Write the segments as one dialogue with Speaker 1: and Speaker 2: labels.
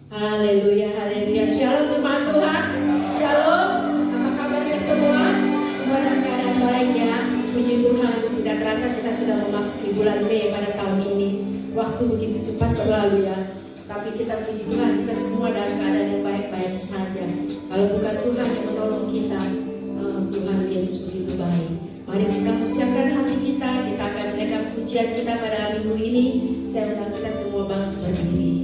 Speaker 1: Haleluya, haleluya. Shalom jemaat Tuhan. Shalom. Apa kabarnya semua? Semua dalam keadaan baik ya. Puji Tuhan. Tidak terasa kita sudah memasuki bulan Mei pada tahun ini. Waktu begitu cepat berlalu ya. Tapi kita puji Tuhan, kita semua dalam keadaan yang baik-baik saja. Kalau bukan Tuhan yang menolong kita, Tuhan Yesus begitu baik. Mari kita persiapkan hati kita. Kita akan menaikkan pujian kita pada minggu ini. Saya undang kita semua bangkit berdiri.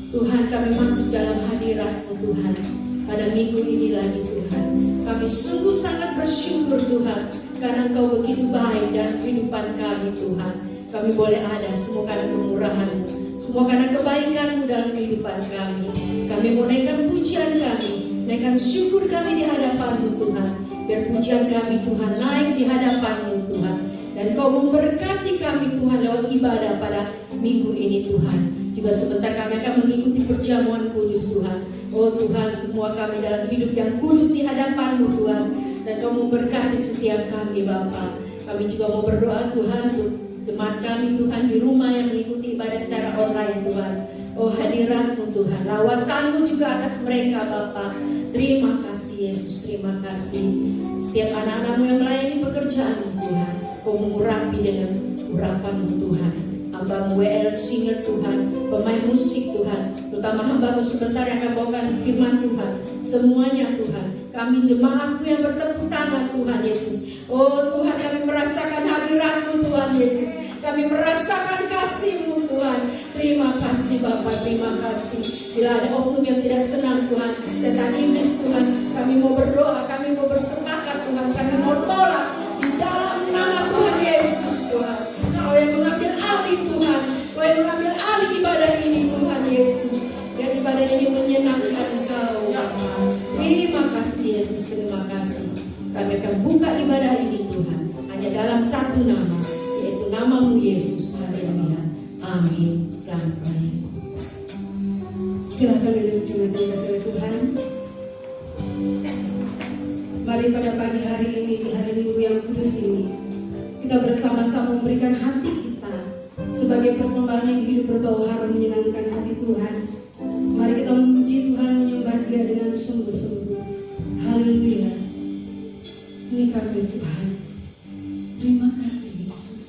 Speaker 1: Tuhan, kami masuk dalam hadirat-Mu Tuhan pada minggu ini lagi Tuhan. Kami sungguh sangat bersyukur Tuhan, karena Engkau begitu baik dalam kehidupan kami Tuhan. Kami boleh ada semua karena kemurahan-Mu, semua karena kebaikan-Mu dalam kehidupan kami. Kami mau naikkan pujian kami, naikkan syukur kami di hadapan-Mu Tuhan. Biar pujian kami Tuhan naik di hadapan-Mu Tuhan. Dan Kau memberkati kami Tuhan lewat ibadah pada minggu ini Tuhan. Juga sebentar kami akan mengikuti perjamuan kudus Tuhan. Oh Tuhan, semua kami dalam hidup yang kudus di hadapan-Mu Tuhan. Dan Kau memberkati setiap kami Bapa. Kami juga mau berdoa Tuhan untuk jemaat kami Tuhan di rumah yang mengikuti ibadah secara online Tuhan. Oh hadirat-Mu Tuhan, rawatan-Mu juga atas mereka Bapa. Terima kasih Yesus, terima kasih. Setiap anak-anak-Mu yang melayani pekerjaan-Mu Tuhan, Kau mengurapi dengan urapan-Mu Tuhan. Hamba-Mu WL Singer Tuhan, pemain musik Tuhan, terutama hamba-Mu sebentar yang akan bawakan firman Tuhan. Semuanya Tuhan, kami jemaat-Mu yang bertepuk tangan Tuhan Yesus. Oh Tuhan, kami merasakan hadirat-Mu Tuhan Yesus. Kami merasakan kasih-Mu Tuhan. Terima kasih Bapa, terima kasih. Bila ada oknum yang tidak senang Tuhan, setan iblis Tuhan, kami mau berdoa, kami mau bersepakat Tuhan, kami mau tolak di dalam nama Tuhan Yesus Tuhan. Kau yang mengambil alih Tuhan, Kau yang mengambil alih ibadah ini Tuhan Yesus. Biar ibadah ini menyenangkan Engkau Bapa. Terima kasih Yesus, terima kasih. Kami akan buka ibadah ini Tuhan hanya dalam satu nama, yaitu nama-Mu Yesus. Haleluya. Amin. Selamat pagi.
Speaker 2: Silakan duduk jemaat yang kasih oleh Tuhan. Mari pada pagi hari ini, di hari Minggu yang kudus ini, kita bersama-sama memberikan hati kita sebagai persembahan yang hidup berbau harum menyenangkan hati Tuhan. Mari kita memuji Tuhan, menyembah Dia dengan sungguh-sungguh. Haleluya. Ini kami Tuhan. Terima kasih Yesus.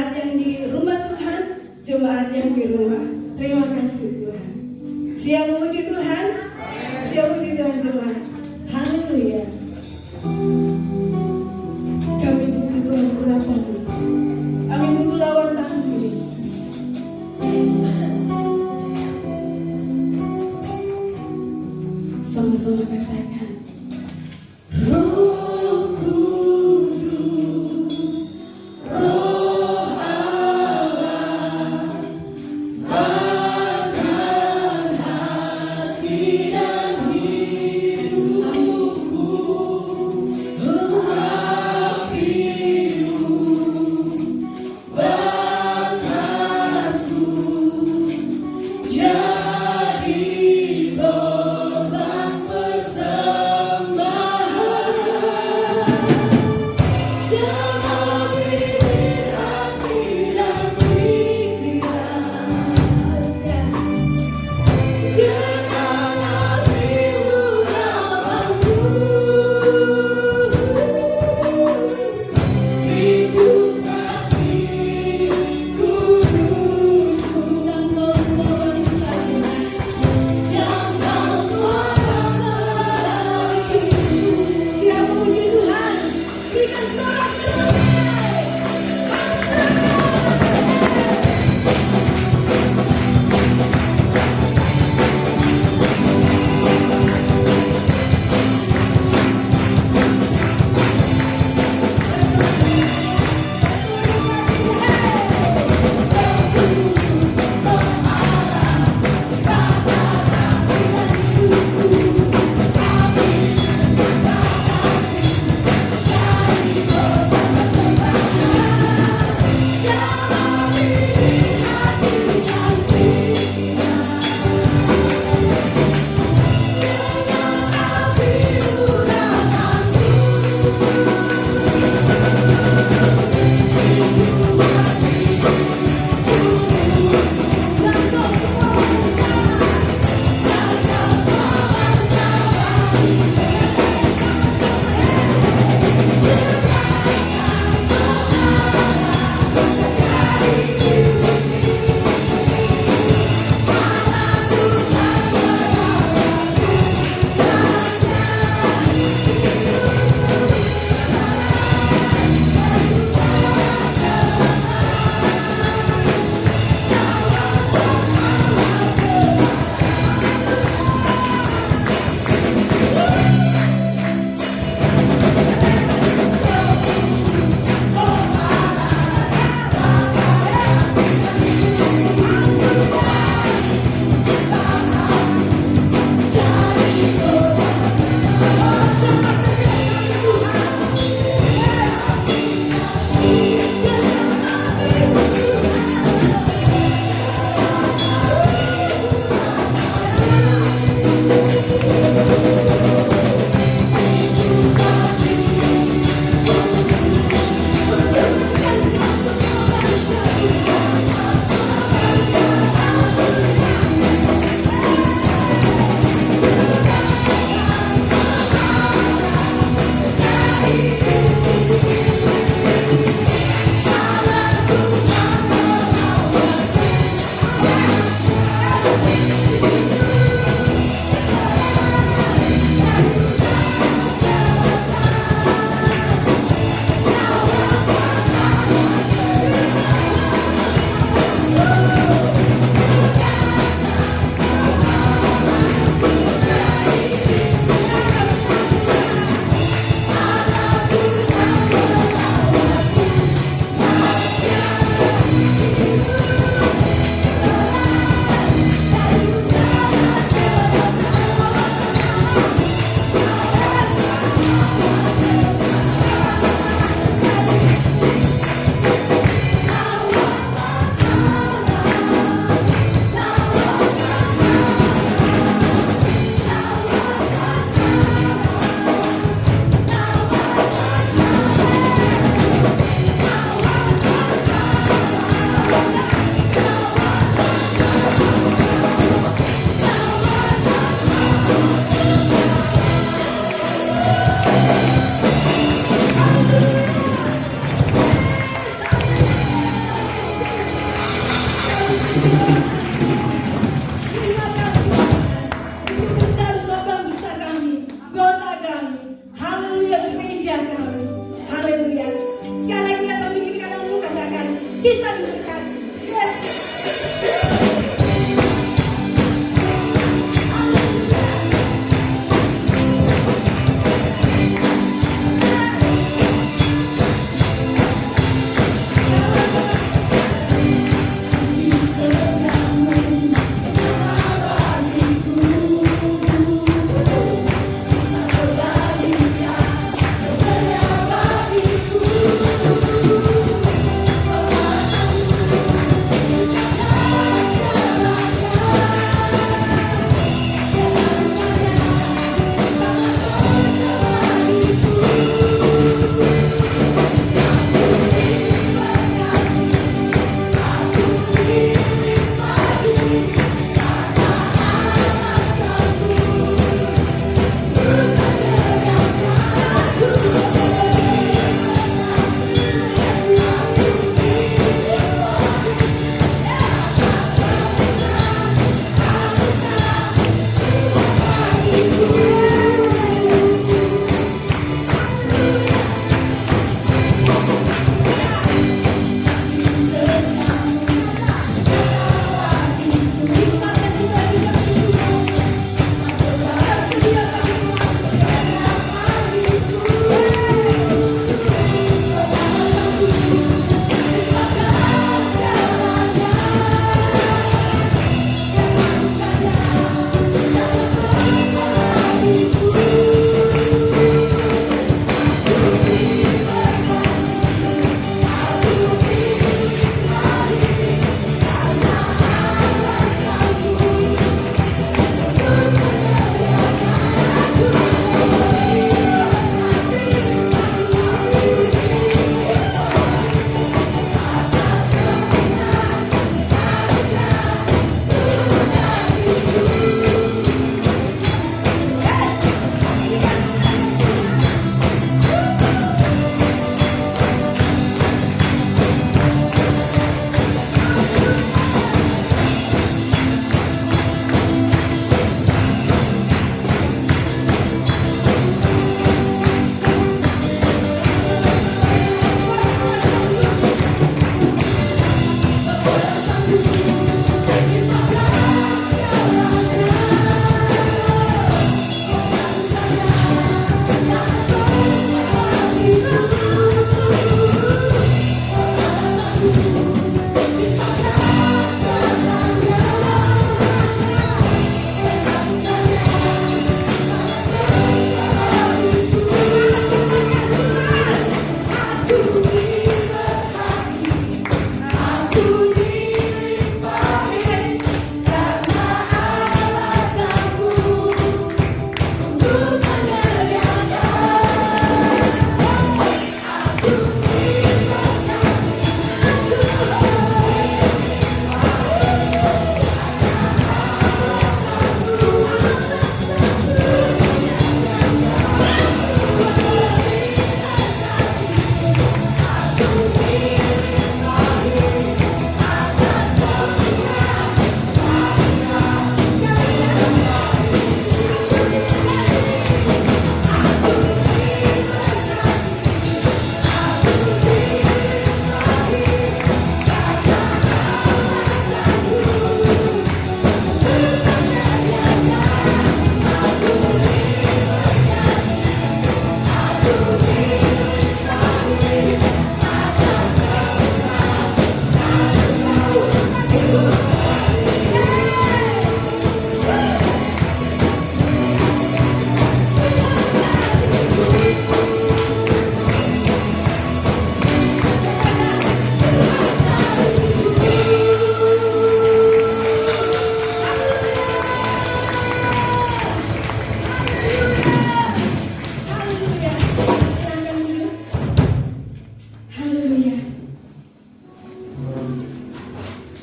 Speaker 2: jemaat yang di rumah Tuhan, jemaat yang di rumah. Terima kasih Tuhan. Siap memuji Tuhan? Siap memuji Tuhan jemaat. Haleluya. Kami butuh Tuhan urapan-Mu. Kami butuh lawatan-Mu Yesus. Sama-sama katakan, Roh Kudus, Roh Allah, bahkan hati dan hidup.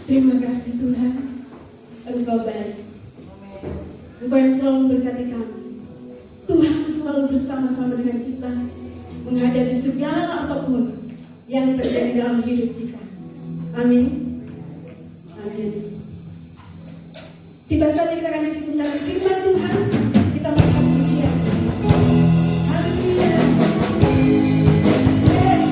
Speaker 2: Terima kasih Tuhan, Engkau baik. Engkau yang selalu memberkati kami. Tuhan selalu bersama-sama dengan kita menghadapi segala apapun yang terjadi dalam hidup kita. Amin. Amin. Tiba saatnya kita akan disebutkan firman Tuhan. Kita melakukan pujian. Haleluya. Yes.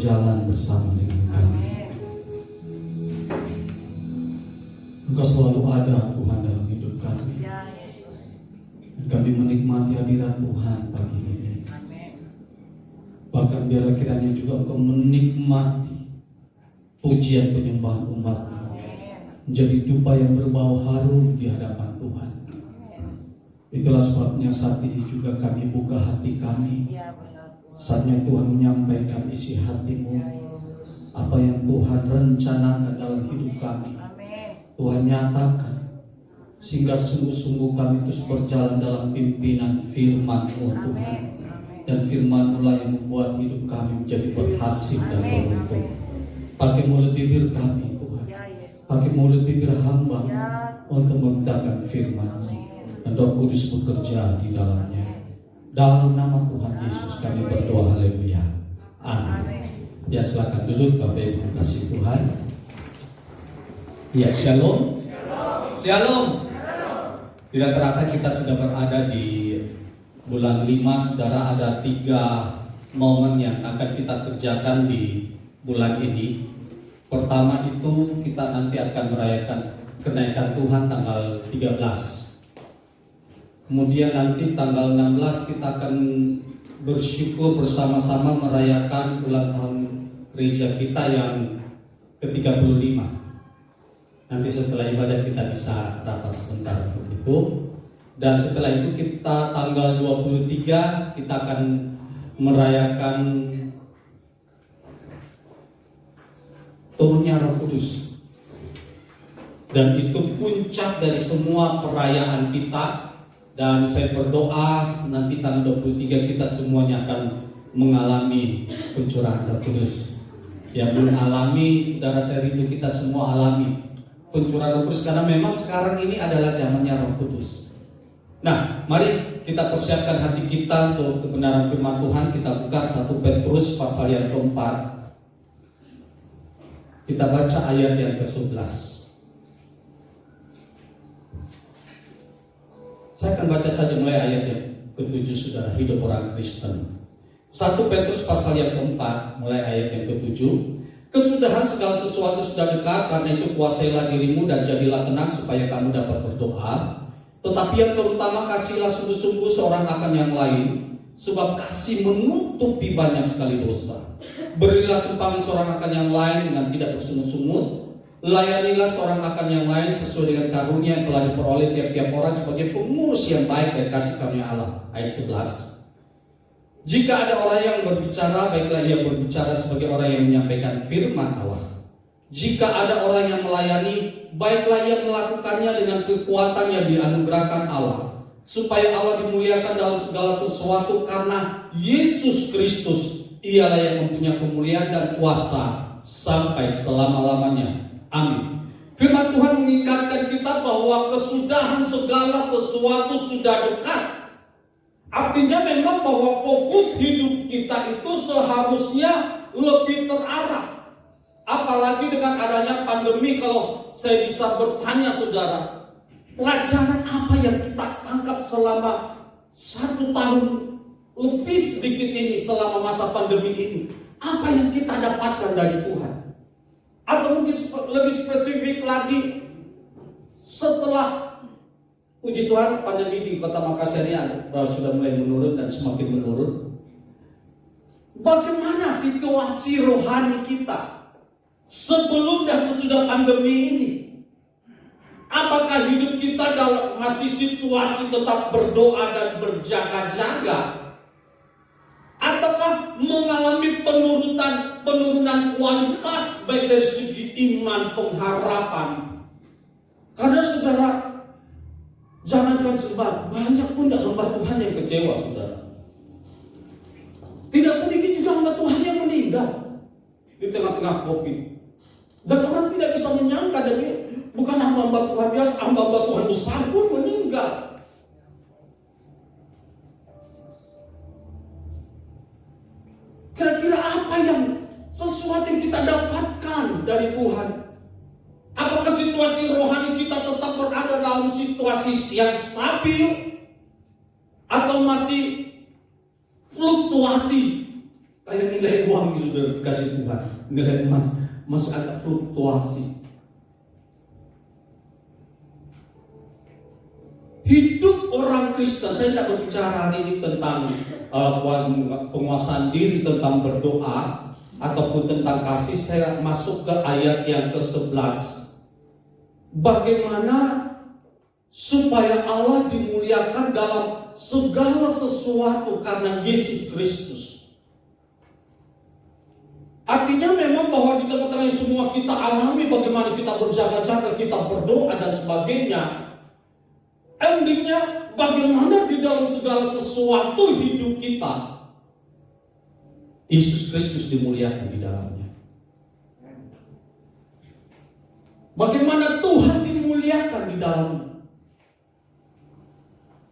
Speaker 3: berjalan bersama dengan kami. Engkau selalu ada Tuhan dalam hidup kami. Kami menikmati hadirat Tuhan pagi ini. Bahkan biarlah kiranya juga Engkau menikmati pujian penyembahan umat-Mu menjadi dupa yang berbau harum di hadapan Tuhan. Itulah sebabnya saat ini juga kami buka hati kami. Saatnya Tuhan menyampaikan isi hati-Mu, apa yang Tuhan rencanakan dalam hidup kami. Tuhan nyatakan, sehingga sungguh-sungguh kami terus berjalan dalam pimpinan firman-Mu Tuhan. Dan firman-Mu lah yang membuat hidup kami menjadi berhasil dan beruntung. Pakai mulut bibir kami Tuhan, pakai mulut bibir hamba untuk memberitakan firman-Mu, dan Roh Kudus bekerja di dalamnya. Dalam nama Tuhan Yesus kami berdoa, haleluya, amin. Ya, silakan duduk Bapak Ibu kasih Tuhan. Ya, shalom. Shalom. Tidak terasa kita sudah berada di bulan 5, saudara. Ada 3 momen yang akan kita kerjakan di bulan ini. Pertama itu kita nanti akan merayakan kenaikan Tuhan tanggal 13. Kemudian nanti tanggal 16 kita akan bersyukur bersama-sama merayakan ulang tahun gereja kita yang ke-35. Nanti setelah ibadah kita bisa rapat sebentar untuk itu. Dan setelah itu kita tanggal 23 kita akan merayakan turunnya Roh Kudus. Dan itu puncak dari semua perayaan kita. Dan saya berdoa nanti tanggal 23 kita semuanya akan mengalami pencurahan Roh Kudus. Yang belum alami, saudara, saya rindu kita semua alami pencurahan Roh Kudus, karena memang sekarang ini adalah zamannya Roh Kudus. Nah, mari kita persiapkan hati kita untuk kebenaran firman Tuhan. Kita buka 1 Petrus pasal yang keempat. Kita baca ayat yang ke-11. Saya akan baca saja mulai ayat yang ke-7, saudara, hidup orang Kristen. 1 Petrus pasal yang keempat, mulai ayat yang ke-7. Kesudahan segala sesuatu sudah dekat, karena itu kuasailah dirimu dan jadilah tenang supaya kamu dapat berdoa. Tetapi yang terutama kasihlah sungguh-sungguh seorang akan yang lain, sebab kasih menutupi banyak sekali dosa. Berilah tumpangan seorang akan yang lain dengan tidak bersungut-sungut. Layanilah seorang akan yang lain sesuai dengan karunia yang telah diperoleh tiap-tiap orang sebagai pengurus yang baik dari kasih karunia Allah. Ayat 11. Jika ada orang yang berbicara, baiklah ia berbicara sebagai orang yang menyampaikan firman Allah. Jika ada orang yang melayani, baiklah ia melakukannya dengan kekuatan yang dianugerahkan Allah, supaya Allah dimuliakan dalam segala sesuatu, karena Yesus Kristus ialah yang mempunyai kemuliaan dan kuasa sampai selama-lamanya. Amin. Firman Tuhan mengingatkan kita bahwa kesudahan segala sesuatu sudah dekat. Artinya memang bahwa fokus hidup kita itu seharusnya lebih terarah. Apalagi dengan adanya pandemi, kalau saya bisa bertanya saudara, pelajaran apa yang kita tangkap selama 1 tahun lebih sedikit ini, selama masa pandemi ini? Apa yang kita dapatkan dari Tuhan? Atau mungkin lebih spesifik lagi, setelah puji Tuhan pandemi di Kota Makassar ini sudah mulai menurun dan semakin menurun, bagaimana situasi rohani kita sebelum dan sesudah pandemi ini? Apakah hidup kita masih situasi tetap berdoa dan berjaga-jaga? Ataukah mengalami penurunan kualitas baik dari segi iman, pengharapan? Karena saudara, jangankan sebab, banyak pun hamba Tuhan yang kecewa, saudara. Tidak sedikit juga hamba Tuhan yang meninggal di tengah-tengah COVID. Dan orang tidak bisa menyangka, dan bukan hamba Tuhan biasa, hamba Tuhan besar pun meninggal. Kira-kira apa yang sesuatu yang kita dapatkan dari Tuhan? Apakah situasi rohani kita tetap berada dalam situasi yang stabil, atau masih fluktuasi kayak nilai uang gitu? saudara kasih Tuhan, nilai emas masih agak fluktuasi. Hidup orang Kristen, saya tidak berbicara hari ini tentang penguasaan diri, tentang berdoa ataupun tentang kasih. Saya masuk ke ayat yang ke-11. Bagaimana supaya Allah dimuliakan dalam segala sesuatu karena Yesus Kristus. Artinya memang bahwa di tengah-tengah semua kita alami bagaimana kita berjaga-jaga, kita berdoa dan sebagainya. Endingnya bagaimana di dalam segala sesuatu hidup kita Yesus Kristus dimuliakan di dalamnya. Bagaimana Tuhan dimuliakan di dalamnya.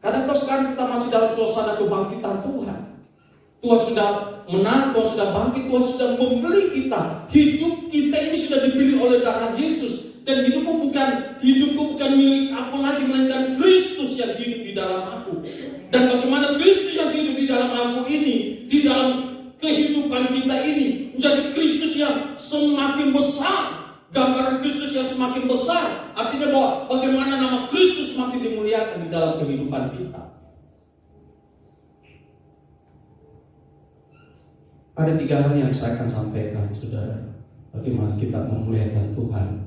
Speaker 3: Karena kalau sekarang kita masih dalam suasana kebangkitan Tuhan. Tuhan sudah menang, Tuhan sudah bangkit, Tuhan sudah membeli kita. Hidup kita ini sudah dibeli oleh darah Yesus. Dan hidupku bukan milik aku lagi, melainkan Kristus yang hidup di dalam aku. Dan bagaimana Kristus yang hidup di dalam aku ini, di dalam kehidupan kita ini, menjadi Kristus yang semakin besar. Gambaran Kristus yang semakin besar. Artinya bahwa bagaimana nama Kristus semakin dimuliakan di dalam kehidupan kita. Ada 3 hal yang saya akan sampaikan, saudara. Bagaimana kita memuliakan Tuhan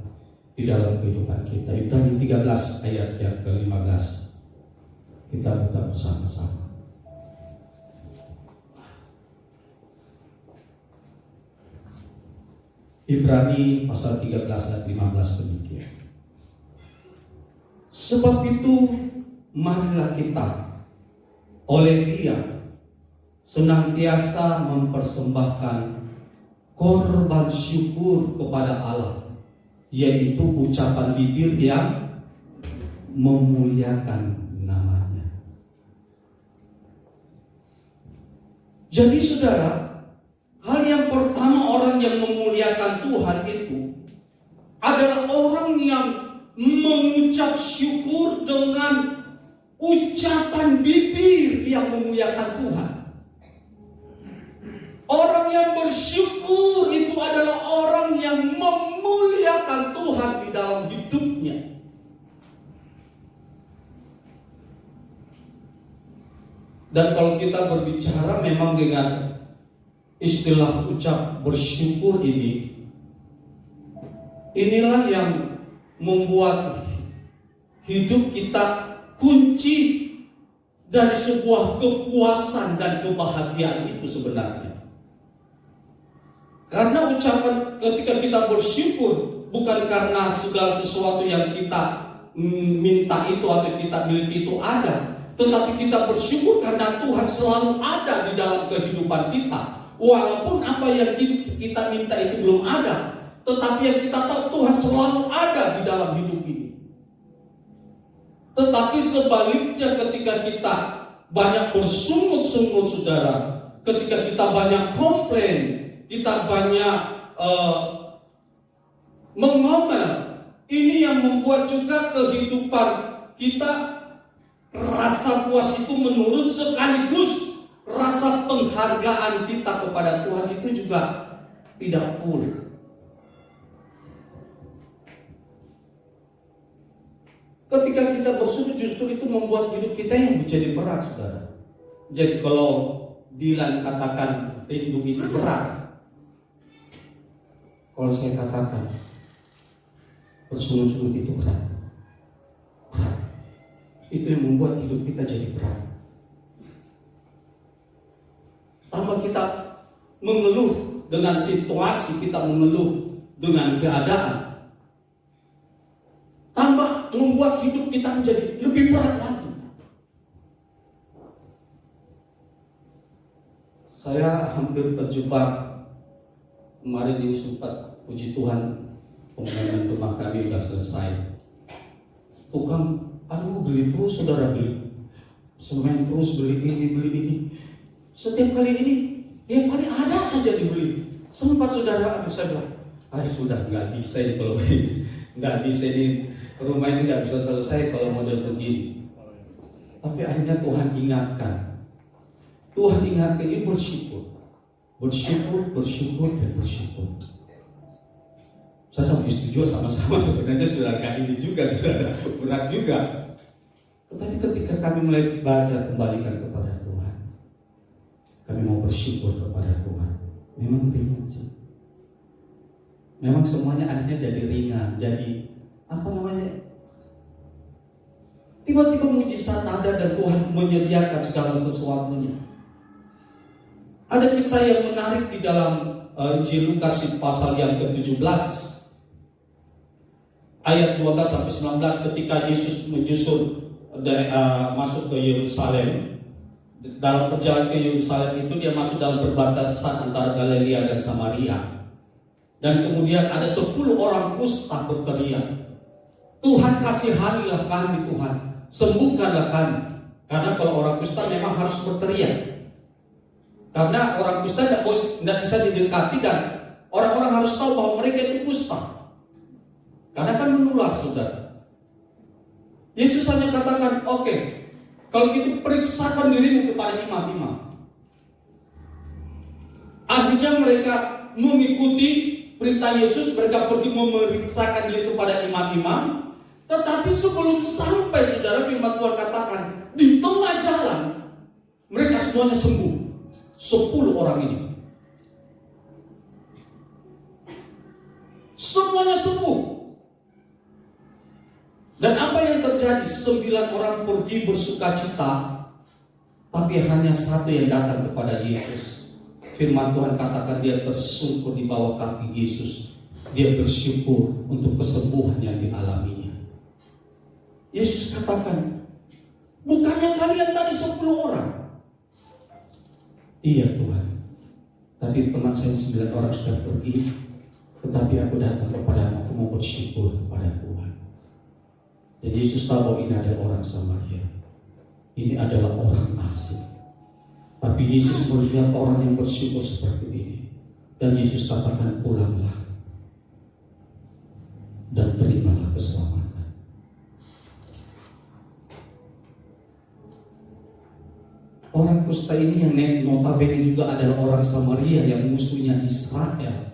Speaker 3: di dalam kehidupan kita. Ibrani 13 ayat yang ke-15. Kita buka bersama-sama. Ibrani pasal 13 ayat 15 demikian. Sebab itu marilah kita oleh Dia senantiasa mempersembahkan korban syukur kepada Allah, yaitu ucapan bibir yang memuliakan namanya. Jadi saudara, hal yang pertama orang yang memuliakan Tuhan itu adalah orang yang mengucap syukur dengan ucapan bibir yang memuliakan Tuhan. Orang yang bersyukur itu adalah orang yang memuliakan Tuhan di dalam hidupnya. Dan kalau kita berbicara memang dengan istilah ucap bersyukur ini, inilah yang membuat hidup kita kunci dari sebuah kepuasan dan kebahagiaan itu sebenarnya. Karena ucapan ketika kita bersyukur bukan karena segala sesuatu yang kita minta itu atau kita miliki itu ada, tetapi kita bersyukur karena Tuhan selalu ada di dalam kehidupan kita. Walaupun apa yang kita minta itu belum ada, tetapi yang kita tahu Tuhan selalu ada di dalam hidup ini. Tetapi sebaliknya ketika kita banyak bersungut-sungut saudara, ketika kita banyak komplain, kita banyak mengomel, ini yang membuat juga kehidupan kita rasa puas itu menurun, sekaligus rasa penghargaan kita kepada Tuhan itu juga tidak full. Ketika kita bersyukur justru itu membuat hidup kita yang menjadi berat, saudara. Jadi kalau Dilan katakan rindu itu berat, kalau saya katakan bersungut-sungut itu berat. Itu yang membuat hidup kita jadi berat. Tambah kita mengeluh dengan situasi, kita mengeluh dengan keadaan, tambah membuat hidup kita menjadi lebih berat lagi. Saya hampir terjebak. Kemarin ini sempat, puji Tuhan, pembangunan rumah kami sudah selesai. Tukang, beli terus saudara, beli semen terus, beli ini. Setiap kali ini, tiap kali ada saja dibeli. Sempat saudara, saya bilang, sudah nggak bisa ini kalau nggak bisa ini, rumah ini nggak bisa selesai kalau model begini. Tapi akhirnya Tuhan ingatkan ini bersyukur. Bersyukur, bersyukur, dan bersyukur. Saya sama istri juga sama-sama sebenarnya saudara, kayak ini juga saudara, berat juga. Tetapi ketika kami mulai belajar kembalikan kepada Tuhan, kami mau bersyukur kepada Tuhan, memang ringan sih. Memang semuanya akhirnya jadi ringan, jadi apa namanya? Tiba-tiba mujizat ada dan Tuhan menyediakan segala sesuatunya. Ada kisah yang menarik di dalam Injil Lukas pasal yang ke-17 ayat 12 sampai 19 ketika Yesus menyusul masuk ke Yerusalem. Dalam perjalanan ke Yerusalem itu dia masuk dalam perbatasan antara Galilea dan Samaria. Dan kemudian ada 10 orang kusta berteriak, Tuhan kasihanilah kami Tuhan, sembuhkanlah kami. Karena kalau orang kusta memang harus berteriak. Karena orang kusta tidak bisa didekati dan orang-orang harus tahu bahwa mereka itu kusta. Karena kan menular, saudara. Yesus hanya katakan, oke, kalau gitu periksakan dirimu kepada imam-imam. Akhirnya mereka mengikuti perintah Yesus, mereka pergi memeriksakan diri kepada imam-imam. Tetapi sebelum sampai, saudara, firman Tuhan katakan, di tengah jalan mereka semuanya sembuh. 10 orang ini semuanya sembuh. Dan apa yang terjadi? 9 orang pergi bersukacita, tapi hanya 1 yang datang kepada Yesus. Firman Tuhan katakan dia tersungkur di bawah kaki Yesus. Dia bersyukur untuk kesembuhan yang dialaminya. Yesus katakan, bukannya kalian tadi 10 orang? Iya Tuhan, tapi teman saya 9 orang sudah pergi, tetapi aku datang kepadamu, aku mau bersyukur kepada Tuhan. Jadi Yesus tahu bahwa ini adalah orang Samaria, ini adalah orang asing. Tapi Yesus melihat orang yang bersyukur seperti ini, dan Yesus katakan pulanglah dan terimalah keselamatan. Orang kusta ini yang notabene juga adalah orang Samaria yang musuhnya Israel.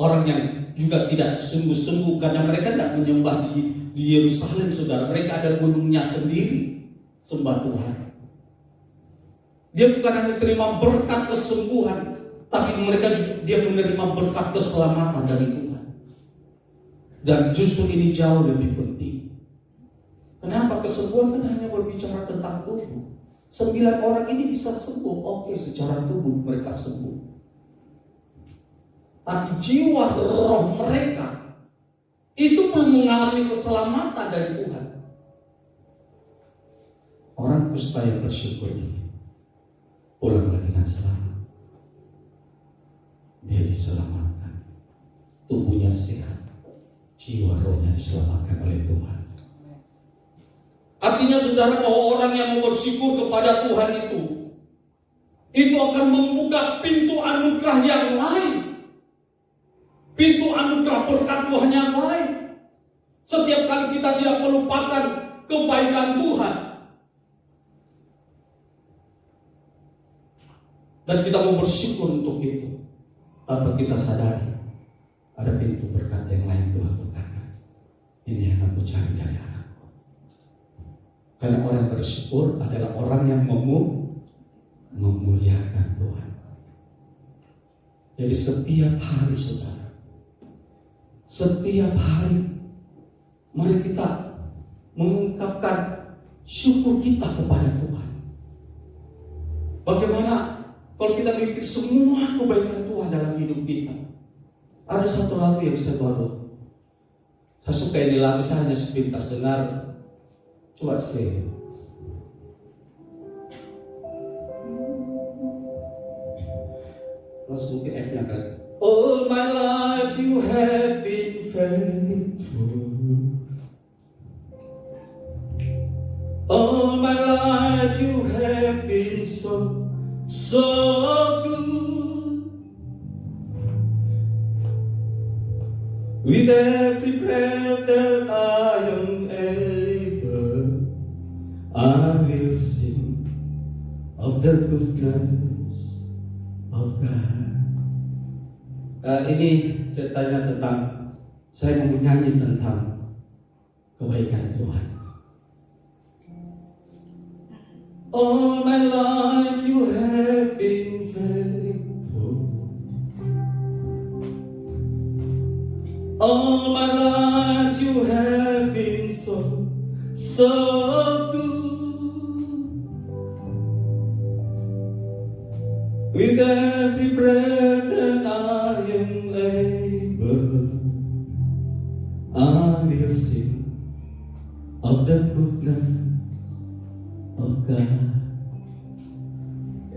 Speaker 3: Orang yang juga tidak sungguh-sungguh karena mereka tidak menyembah di Yerusalem, saudara. Mereka ada gunungnya sendiri, sembah Tuhan. Dia bukan hanya terima berkat kesembuhan, tapi mereka juga dia menerima berkat keselamatan dari Tuhan. Dan justru ini jauh lebih penting. Kenapa? Kesembuhan kan hanya berbicara tentang tubuh. 9 orang ini bisa sembuh, oke, secara tubuh mereka sembuh. Tapi jiwa roh mereka itu belum mengalami keselamatan dari Tuhan. Orang kusta yang bersyukur ini pulanglah dengan selamat. Dia diselamatkan, tubuhnya sehat, jiwa rohnya diselamatkan oleh Tuhan. Artinya saudara, bahwa orang yang mau bersyukur kepada Tuhan itu akan membuka pintu anugerah yang lain, pintu anugerah berkat Tuhan yang lain. Setiap kali kita tidak melupakan kebaikan Tuhan dan kita mau bersyukur untuk itu, tanpa kita sadari ada pintu berkat yang lain Tuhan bukakan. Ini yang aku cari dari anakku. Karena orang bersyukur adalah orang yang memuliakan Tuhan. Jadi setiap hari, saudara, setiap hari mari kita mengungkapkan syukur kita kepada Tuhan. Bagaimana kalau kita mikir semua kebaikan Tuhan dalam hidup kita? Ada satu lagu yang saya suka ini lagu, saya hanya sepintas dengar. Coba sih. Terus mungkin F-nya kan. All my life you have been faithful. All my life you have been so good. With every breath that I am able, I will sing of the goodness of God. Ini ceritanya tentang saya mau nyanyi tentang kebaikan Tuhan. All my life you have been faithful. All my life you have been so good. With every breath that I am able, I will sing of the goodness of God.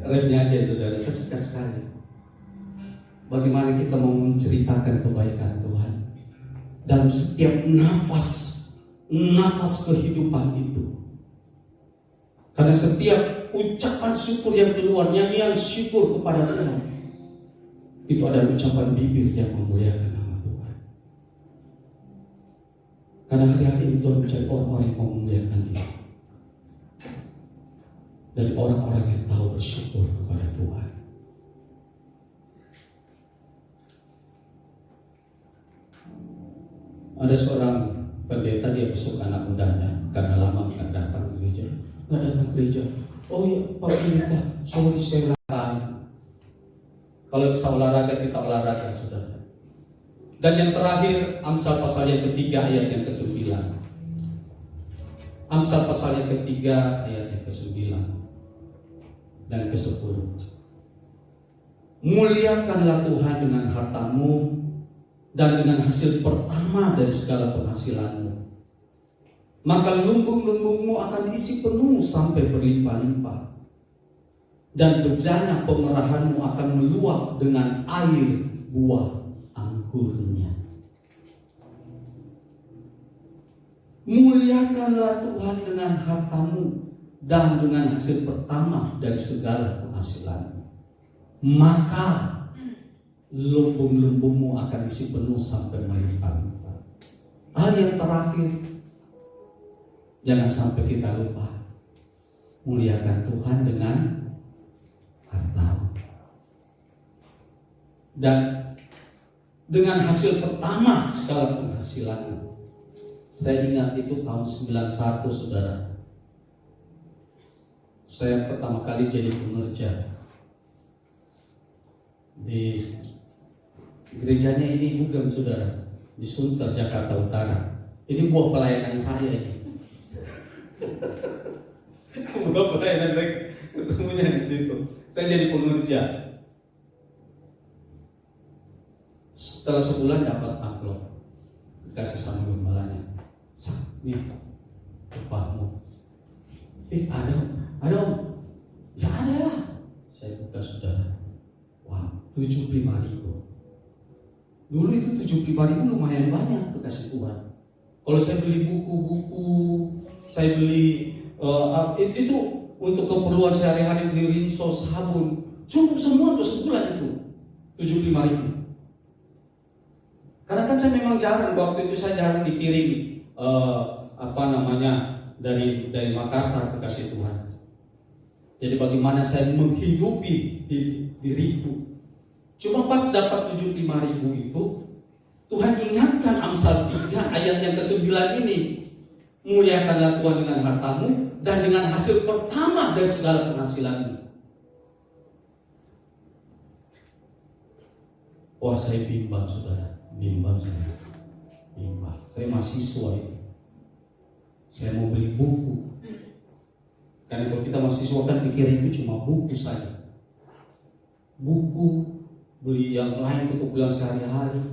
Speaker 3: Refnya aja saudara, saya suka sekali. Bagaimana kita mau menceritakan kebaikan Tuhan dalam setiap nafas kehidupan itu. Karena setiap ucapan syukur yang keluar, nyanyian syukur kepada Tuhan, itu adalah ucapan bibir yang memuliakan nama Tuhan. Karena hari-hari ini Tuhan mencari orang-orang yang mau memuliakan Dia, dari orang-orang yang tahu bersyukur kepada Tuhan. Ada seorang pendeta, dia besok anak mudanya karena lama nggak datang ke gereja. Nggak datang ke gereja. Oh ya Pak Pendeta, sorry saya lakukan. Kalau bisa olahraga, kita olahraga saudara. Dan yang terakhir, Amsal pasal yang ketiga ayat yang ke-9. Amsal pasal yang ketiga ayat yang ke-9 dan ke-10. Muliakanlah Tuhan dengan hartamu dan dengan hasil pertama dari segala penghasilanmu. Maka lumbung-lumbungmu akan diisi penuh sampai berlimpah-limpah. Dan bejana pemerahanmu akan meluap dengan air buah anggurnya. Muliakanlah Tuhan dengan hartamu dan dengan hasil pertama dari segala penghasilanmu. Maka lumbung-lumbungmu akan diisi penuh sampai melimpah-limpah. Hal yang terakhir, jangan sampai kita lupa muliakan Tuhan dengan harta dan dengan hasil pertama segala penghasilanmu. Saya ingat itu tahun 91 saudara. Saya pertama kali jadi pengerja di gerejanya ini bukan saudara, di Sunter, Jakarta Utara. Ini buah pelayanan saya ini. Buah pelayanan saya ketemunya di situ. Saya jadi pengerja. Setelah sebulan dapat amplop, dikasih sama gembalanya. Nih, upahmu. Ada om? Ya ada lah. Saya buka saudara. Wah, 75.000. Dulu itu 75.000 lumayan banyak dikasih Tuhan. Kalau saya beli buku-buku, saya beli itu untuk keperluan sehari-hari, beli rinso, sabun, cukup semua untuk sebulan itu 75.000. Karena kan saya memang jarang, waktu itu saya jarang dikirim dari Makassar ke kasih Tuhan. Jadi bagaimana saya menghidupi diriku. Cuma pas dapat 75.000 itu, Tuhan ingatkan Amsal 3 ayat yang ke-9 ini. Muliakanlah Tuhan dengan hartamu dan dengan hasil pertama dari segala penghasilanmu. Wah, saya bimbang saudara, bimbang saya. Bimbang. Saya mahasiswa itu. Saya mau beli buku. Karena kalau kita mahasiswa kan pikir itu cuma buku saja. Buku, beli yang lain untuk keperluan sehari-hari.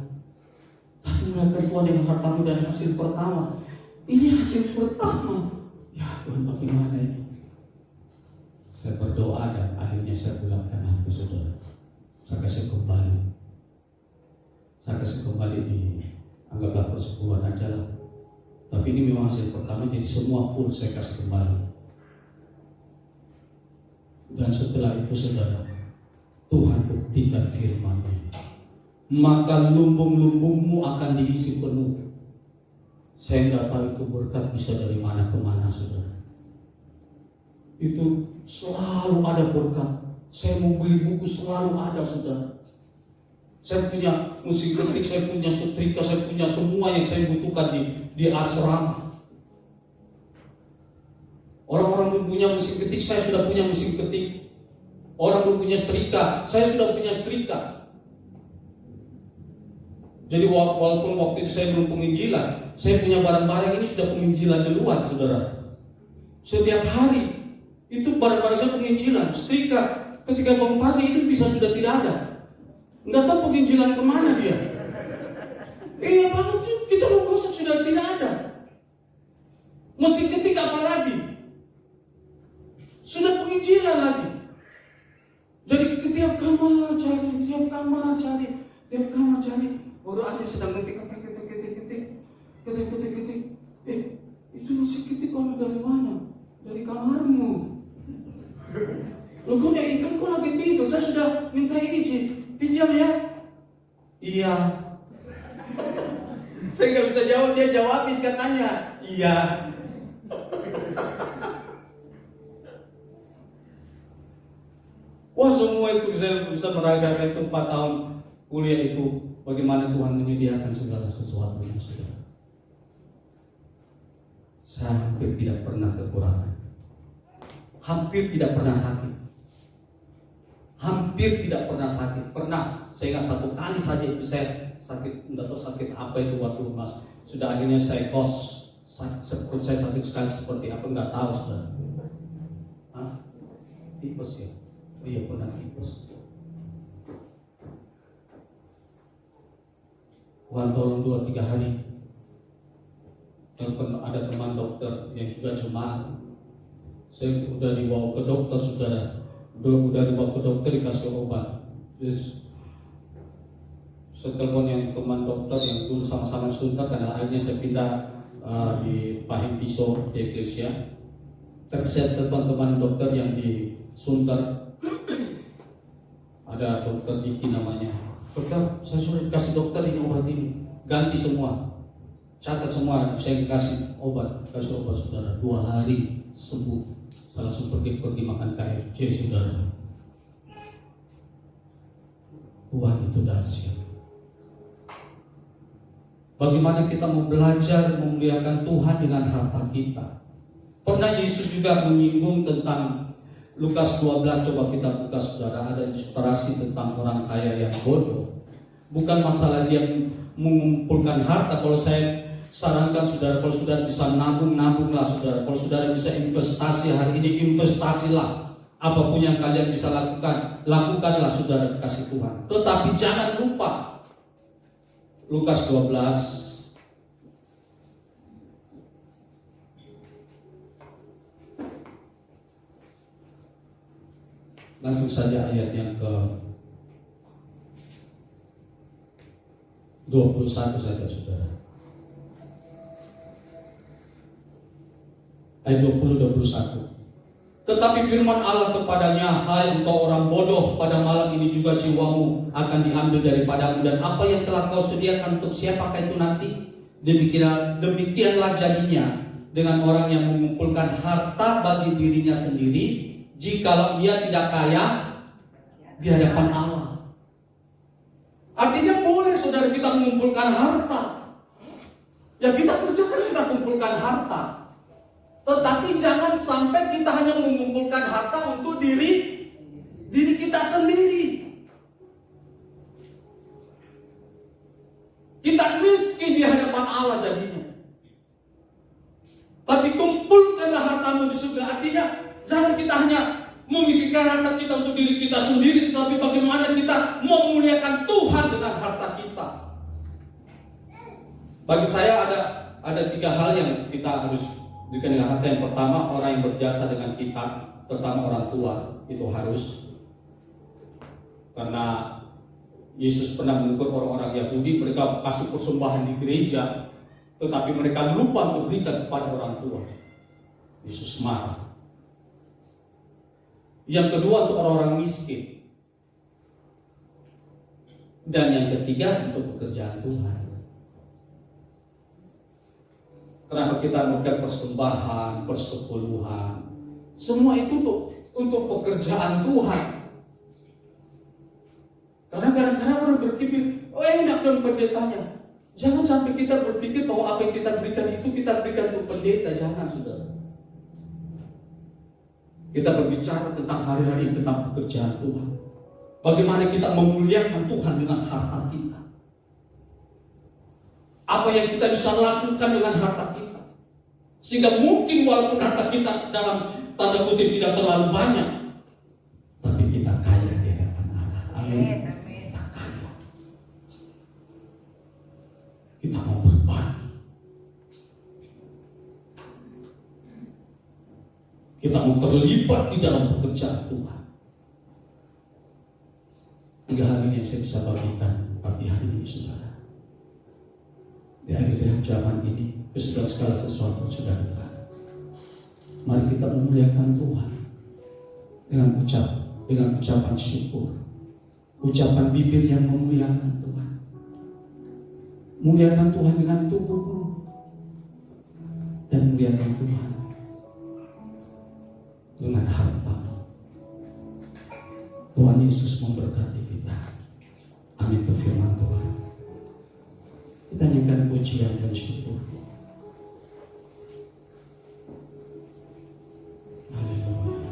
Speaker 3: Tapi muliakan Tuhan dengan hartamu dan hasil pertama. Ini hasil pertama. Ya Tuhan, bagaimana ini? Saya berdoa dan akhirnya saya pulangkan hati saudara. Saya kasih kembali. Saya kasih kembali di anggaplah persepuluhan aja lah. Tapi ini memang hasil pertama, jadi semua full saya kasih kembali. Dan setelah itu saudara, Tuhan buktikan firman-Nya. Maka lumbung-lumbungmu akan diisi penuh. Saya nggak tahu itu berkat bisa dari mana ke mana saudara. Itu selalu ada berkat. Saya mau beli buku selalu ada saudara. Saya punya mesin ketik, saya punya setrika, saya punya semua yang saya butuhkan di asrama. Orang-orang belum punya mesin ketik, saya sudah punya mesin ketik. Orang belum punya setrika, saya sudah punya setrika. Jadi walaupun waktu itu saya belum penginjilan, saya punya barang-barang ini sudah penginjilan duluan, saudara. Setiap hari itu barang-barang saya penginjilan, setrika. Ketika bangun pagi itu bisa sudah tidak ada. Nggak tahu penginjilan kemana dia. Iya bangun kita mau gosok sudah tidak ada. Mesin ketik apa lagi? Sudah penginjilan lagi. Jadi tiap kamar cari. Baru ada yang sedang ketik. Itu mesin ketik kamu dari mana? Dari kamarmu. Loh kok ikan kok lagi tidur? Saya sudah minta izin, pinjam ya. Iya. Saya nggak bisa jawab, dia jawabin katanya. Iya. Wah semua itu saya bisa merasakan itu 4 tahun kuliah itu bagaimana Tuhan menyediakan segala sesuatunya, saudara. Saya hampir tidak pernah kekurangan, hampir tidak pernah sakit, Pernah, saya ingat 1 kali saja itu saya sakit, nggak tahu sakit apa itu waktu mas. Sudah akhirnya saya kos, perut saya sakit sekali seperti apa nggak tahu, saudara. Tipes ya. Iya pernah tipes. Tuhan tolong 2-3 hari. Telepon ada teman dokter yang juga jemaat. Saya udah dibawa ke dokter, saudara. Udah dibawa ke dokter dikasih obat. Terus saya telepon yang teman dokter yang dulu sama-sama sunter karena akhirnya saya pindah di Pahing Pisau di Eklesia. Tapi saya telepon teman dokter yang di Sunter. Ada dokter Diki namanya. Dokter, saya sudah dikasih dokter ini obat ini, ganti semua, catat semua, saya dikasih obat, saudara. 2 hari sembuh. Saya langsung pergi makan KFC, saudara. Tuhan itu dahsyat. Bagaimana kita mau belajar memuliakan Tuhan dengan harta kita? Pernah Yesus juga menyinggung tentang Lukas 12, coba kita buka, saudara. Ada ilustrasi tentang orang kaya yang bodoh. Bukan masalah dia mengumpulkan harta. Kalau saya sarankan saudara, kalau saudara bisa nabunglah saudara. Kalau saudara bisa investasi hari ini, investasilah. Apapun yang kalian bisa lakukanlah saudara kasih Tuhan. Tetapi jangan lupa Lukas 12 langsung saja ayat yang ke 21 saja, saudara. Ayat 20-21. Tetapi firman Allah kepadanya, hai engkau orang bodoh, pada malam ini juga jiwamu akan diambil daripadamu, dan apa yang telah kau sediakan untuk siapakah itu nanti? Demikianlah jadinya dengan orang yang mengumpulkan harta bagi dirinya sendiri, jikalau ia tidak kaya di hadapan Allah. Artinya boleh saudara kita mengumpulkan harta. Ya kita kerjakan, kita kumpulkan harta. Tetapi jangan sampai kita hanya mengumpulkan harta untuk diri kita sendiri. Kita miskin di hadapan Allah jadinya. Tapi kumpulkanlah hartamu di surga. Artinya jangan kita hanya memikirkan harta kita untuk diri kita sendiri, tetapi bagaimana kita memuliakan Tuhan dengan harta kita. Bagi saya ada 3 hal yang kita harus berikan dengan harta. Yang pertama, orang yang berjasa dengan kita, terutama orang tua, itu harus. Karena Yesus pernah menegur orang-orang Yahudi, mereka kasih persembahan di gereja, tetapi mereka lupa untuk berikan kepada orang tua. Yesus marah. Yang kedua, untuk orang-orang miskin. Dan yang ketiga, untuk pekerjaan Tuhan. Kenapa kita memberikan persembahan, persepuluhan? Semua itu untuk pekerjaan Tuhan. Karena kadang-kadang orang berpikir pendetanya. Jangan sampai kita berpikir bahwa apa yang kita berikan itu kita berikan untuk pendeta. Jangan, saudara. Kita berbicara tentang hari-hari tentang pekerjaan Tuhan. Bagaimana kita memuliakan Tuhan dengan harta kita. Apa yang kita bisa lakukan dengan harta kita. Sehingga mungkin walaupun harta kita dalam tanda kutip tidak terlalu banyak, tapi kita kaya di hadapan Allah. Amin. Kita kaya. Kita mau berbagi. Kita mau terlibat di dalam pekerjaan Tuhan. 3 hal ini yang saya bisa bagikan pagi hari ini, saudara. Di akhir zaman ini, segala sesuatu sudah dekat. Mari kita memuliakan Tuhan dengan ucapan syukur, ucapan bibir yang memuliakan Tuhan. Muliakan Tuhan dengan tubuhmu dan muliakan Tuhan dengan hartamu. Tuhan Yesus memberkati kita. Amin. Itu firman Tuhan. Kita nyanyikan pujian dan syukur. Haleluya.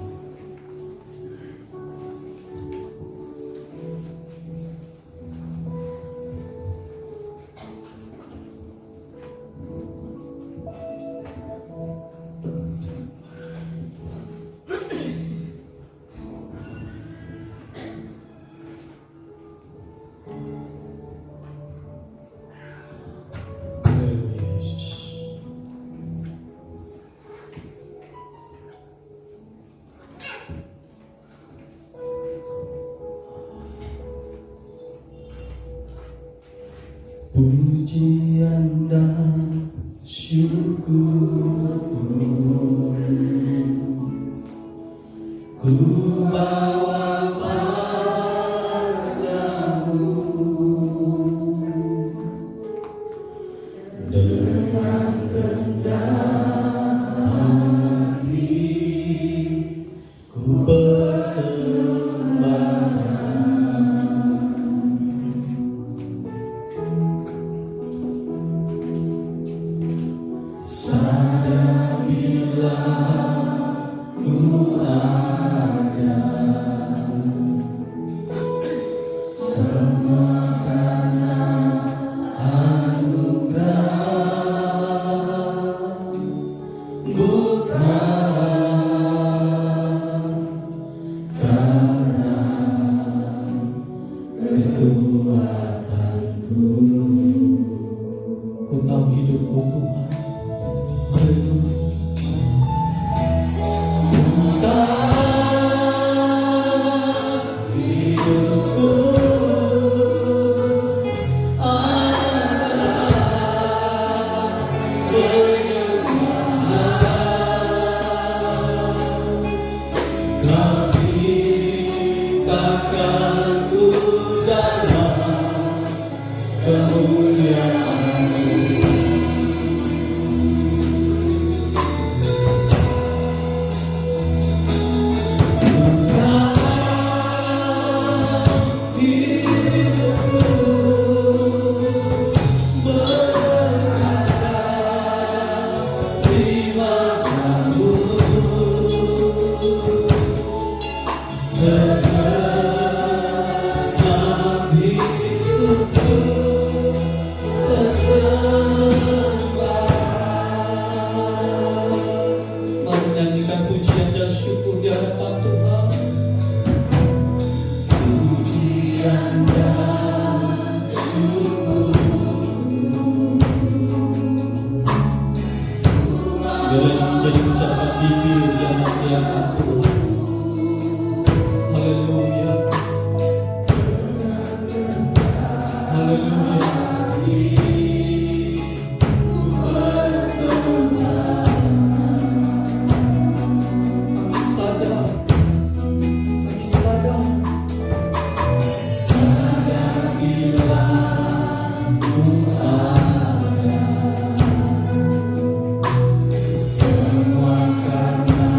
Speaker 3: Pujian dan syukur ku bawa padamu dengan rendah hati ku bersembah. Sadar bila ku ada semua karena anugerah, bukan karena kekuatanku. Ku tahu hidupku Tuhan. Menyanyikan pujian dan syukur di hadapan Tuhan. Pujian dan syukur biarlah menjadi ucapan bibir yang memuliakan Tuhan. Haleluya. Haleluya. Semua karena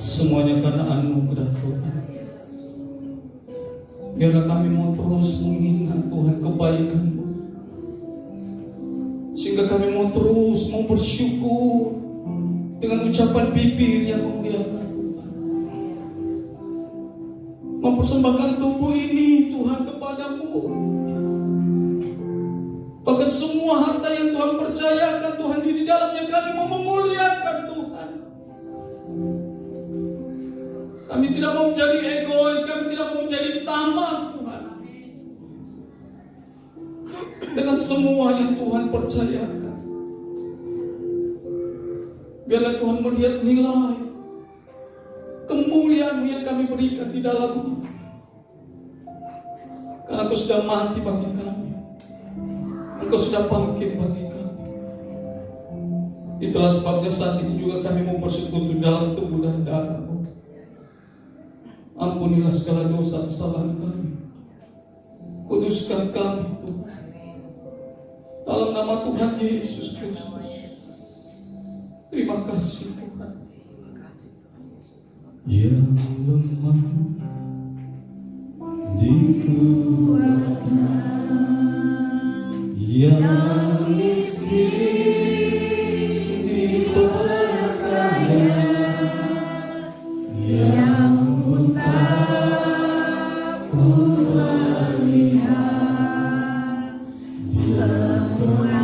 Speaker 3: Semuanya karena anugerah Tuhan. Biarlah kami mau terus mengingat Tuhan kebaikan-Mu, sehingga kami mau terus mau bersyukur dengan ucapan bibir yang memuliakan Tuhan. Mempersembahkan tubuh ini Tuhan kepadamu. Bahkan semua harta yang Tuhan percayakan Tuhan, di dalamnya kami mau memuliakan Tuhan. Kami tidak mau menjadi egois, kami tidak mau menjadi tamak Tuhan. Dengan semua yang Tuhan percayakan, biarlah Tuhan melihat nilai kemuliaan-Mu yang kami berikan di dalamnya. Karena Engkau sudah mati bagi kami, Engkau sudah bangkit bagi kami. Itulah sebabnya saat ini juga kami mau bersekutu dalam tubuh dan darah-Mu. Ampunilah segala dosa kesalahan kami, kuduskan kami Tuhan, dalam nama Tuhan Yesus Kristus. Terima kasih Tuhan. Yang lemah dikuatkan, yang miskin diperkaya, yang buta kau melihat, sepenuhnya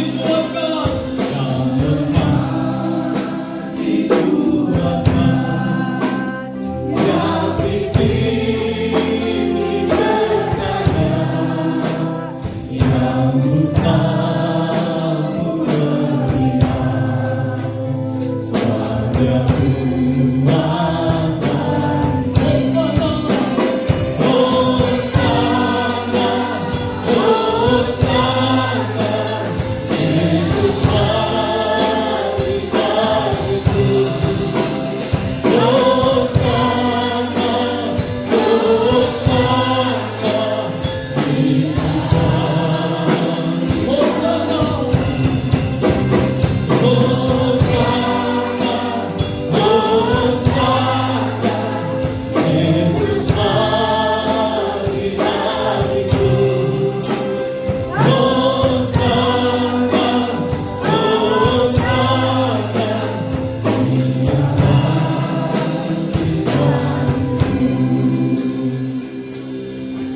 Speaker 3: dikuatkan, yang lemah dikuatkan, yang miskin diberkaya, yang buta pun melihat. Saja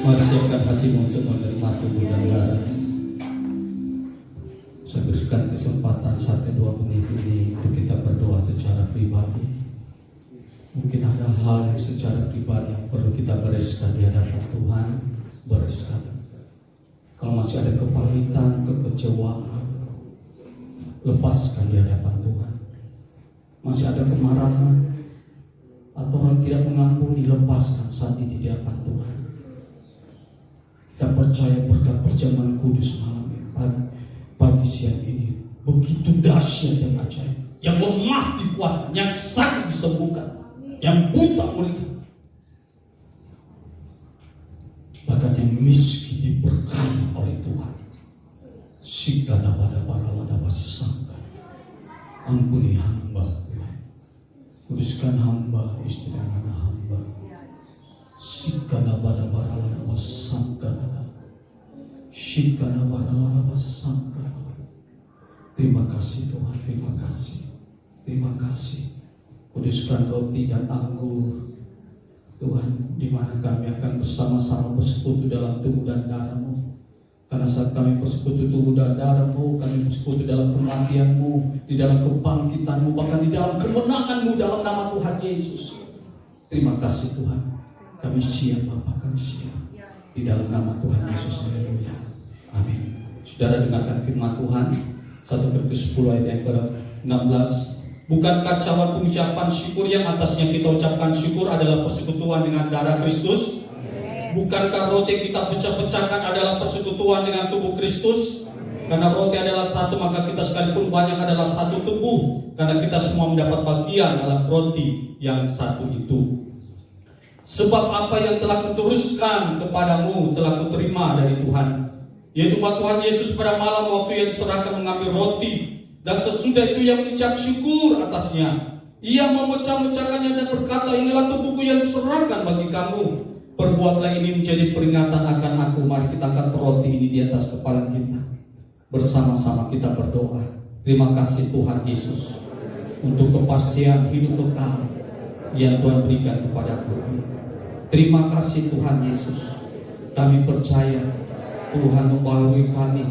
Speaker 3: mari siapkan hatimu untuk menerima tubuh dan darahnya. Saya berikan kesempatan 1-2 menit ini untuk kita berdoa secara pribadi. Mungkin ada hal yang secara pribadi yang perlu kita bereskan di hadapan Tuhan, bereskan. Kalau masih ada kepahitan, kekecewaan, lepaskan di hadapan Tuhan. Masih ada kemarahan atau orang tidak mengampuni, lepaskan saat ini di hadapan Tuhan. Kita percaya berkat perjamuan kudus malam ini, pagi siang ini begitu dahsyat dan ajaib. Yang lemah dikuatkan, yang sakit disembuhkan, yang buta melihat, bahkan yang miskin diberkati oleh Tuhan. Sikana pada para lada sangka, ampuni hamba Tuhan, kuduskan hamba, istri anak hamba. Sikana pada para lada sangka, sikana pada lada sangka. Terima kasih Tuhan, terima kasih, terima kasih. Kuduskan roti dan anggur Tuhan, di mana kami akan bersama-sama bersekutu dalam tubuh dan darah-Mu. Karena saat kami bersekutu tubuh dan darah-Mu, kami bersekutu dalam kematian-Mu, di dalam kebangkitan-Mu, bahkan di dalam kemenangan-Mu dalam nama Tuhan Yesus. Terima kasih Tuhan, kami siap Bapa, kami siap di dalam nama Tuhan Yesus. Haleluya, amin. Saudara dengarkan firman Tuhan 1 Korintus 10 ayat yang ke-16. Bukankah cawan pengucapan syukur yang atasnya kita ucapkan syukur adalah persekutuan dengan darah Kristus? Bukankah roti yang kita pecah-pecahkan adalah persekutuan dengan tubuh Kristus? Karena roti adalah satu, maka kita sekalipun banyak adalah satu tubuh, karena kita semua mendapat bagian dalam roti yang satu itu. Sebab apa yang telah kuteruskan kepadamu telah kuterima dari Tuhan, yaitu bahwa Tuhan Yesus pada malam waktu yang diserahkan mengambil roti, dan sesudah itu ia mengucap syukur atasnya. Ia memecah-mecahkannya dan berkata, inilah tubuhku yang diserahkan bagi kamu. Perbuatlah ini menjadi peringatan akan aku. Mari kita angkat roti ini di atas kepala kita. Bersama-sama kita berdoa. Terima kasih Tuhan Yesus untuk kepastian hidup kekal yang Tuhan berikan kepada kami. Terima kasih Tuhan Yesus. Kami percaya Tuhan membaharui kami,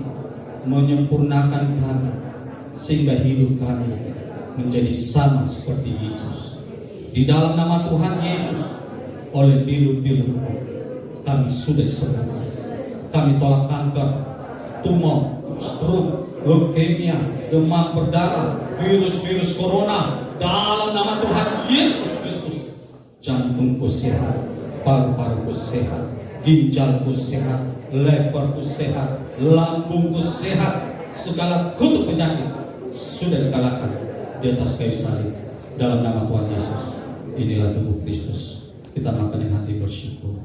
Speaker 3: menyempurnakan kami, sehingga hidup kami menjadi sama seperti Yesus. Di dalam nama Tuhan Yesus, oleh bilur-bilur kami sudah sembuh. Kami tolak kanker, tumor, stroke, leukemia, demam berdarah, virus-virus corona dalam nama Tuhan Yesus Kristus. Jantungku sehat, paru-paruku sehat, ginjalku sehat, leverku sehat, lambungku sehat. Segala kutuk penyakit sudah dikalahkan di atas kayu salib dalam nama Tuhan Yesus. Inilah tubuh Kristus. Kita makan dengan hati bersyukur.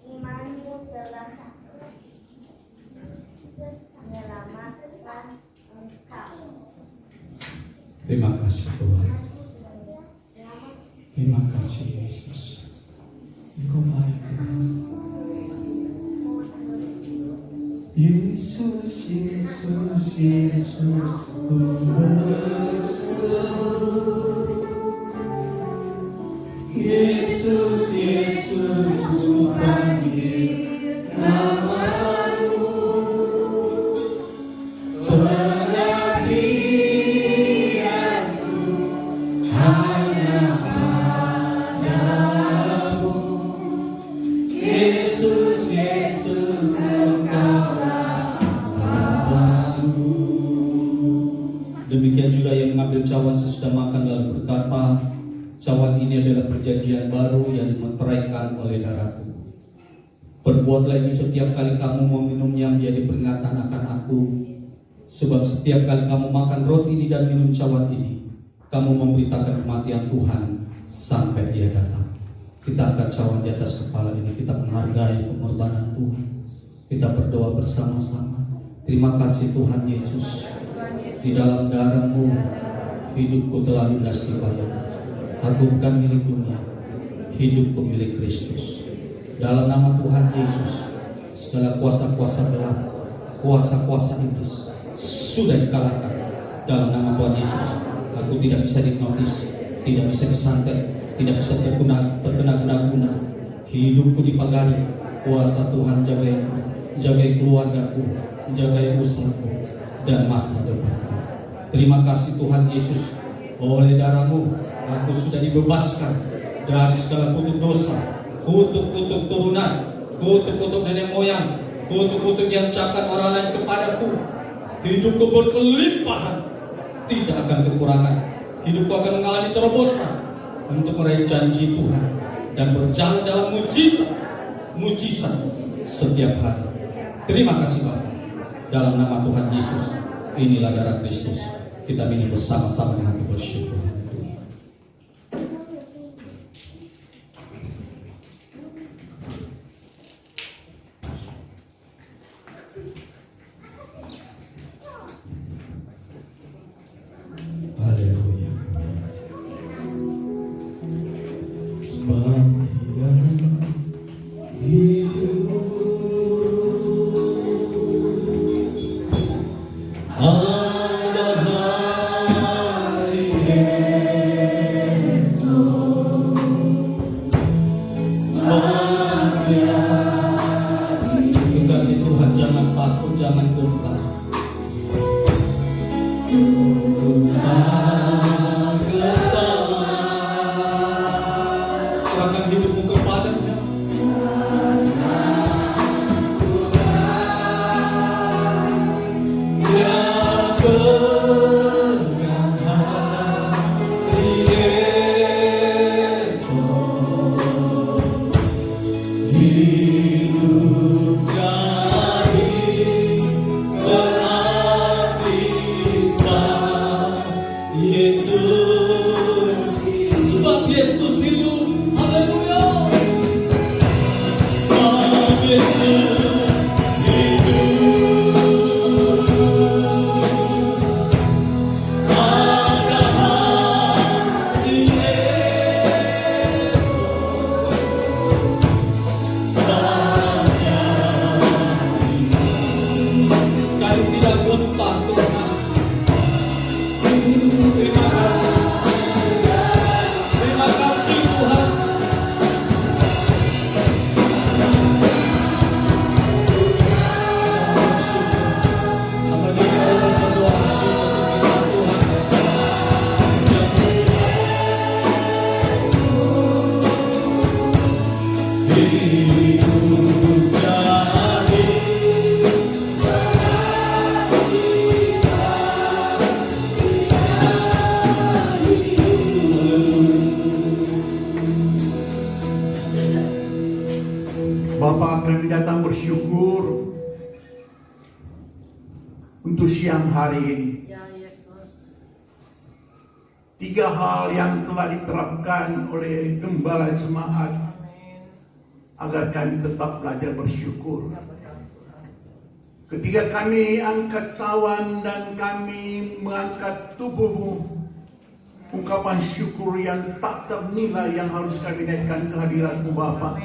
Speaker 4: Imanmu telah menyelamatkan engkau.
Speaker 3: Terima kasih Tuhan. Terima kasih Yesus. Engkau baik. Yesus Yesus, Yesus, ku berseru. Yesus, Yesus, ku panggil namamu. Pengabdianku hanya padamu. Yesus, Yesus, Engkaulah Bapa-Ku. Demikian juga yang mengambil cawan sesudah makan lalu berkata, cawan ini adalah perjanjian baru yang dimeteraikan oleh darahku. Perbuatlah ini setiap kali kamu meminumnya menjadi peringatan akan aku. Sebab setiap kali kamu makan roti ini dan minum cawan ini, kamu memberitakan kematian Tuhan sampai Ia datang. Kita angkat cawan di atas kepala ini, kita menghargai pengorbanan Tuhan. Kita berdoa bersama-sama. Terima kasih Tuhan Yesus. Di dalam darah-Mu hidupku telah lunas dibayar. Aku bukan milik dunia, hidupku milik Kristus. Dalam nama Tuhan Yesus, segala kuasa-kuasa gelap, kuasa-kuasa iblis sudah dikalahkan. Dalam nama Tuhan Yesus, aku tidak bisa dihipnotis, tidak bisa disantet, tidak bisa terkena-guna. Hidupku dipagari, kuasa Tuhan jagai keluargaku, jagai usahaku, dan masa depanku. Terima kasih Tuhan Yesus, oleh darah-Mu aku sudah dibebaskan dari segala kutuk dosa, kutuk-kutuk turunan, kutuk-kutuk nenek moyang, kutuk-kutuk yang ucapkan orang lain kepadaku. Hidupku berkelimpahan, tidak akan kekurangan. Hidupku akan mengalami terobosan untuk meraih janji Tuhan dan berjalan dalam mujizat setiap hari. Terima kasih Bapa. Dalam nama Tuhan Yesus, inilah darah Kristus. Kita minum bersama-sama dengan hati bersyukur. Haleluya. Sebab Dia hidup. Ada hari esok, sebab Dia hidup. Kasih Tuhan, jangan takut, jangan gentar. Serahkan hidupmu kepada-Nya. Dia pegang hari esok, hidup jadi berarti sebab Yesus, sebab Yesus hidup. Haleluya. Sebab Yesus hidup. Ada hari esok, sebab Dia hidup. Kami tidak gentar Tuhan. Terima kasih. Terima kasih Tuhan. Sama dia berdoa bersyukur Tuhan. Hidup jadi
Speaker 5: Bapa, kami datang bersyukur untuk siang hari ini. 3 hal yang telah diterapkan oleh Gembala Jemaat agar kami tetap belajar bersyukur. Ketika kami angkat cawan dan kami mengangkat tubuhmu, ungkapan syukur yang tak ternilai yang harus kami naikkan kehadiratmu Bapa.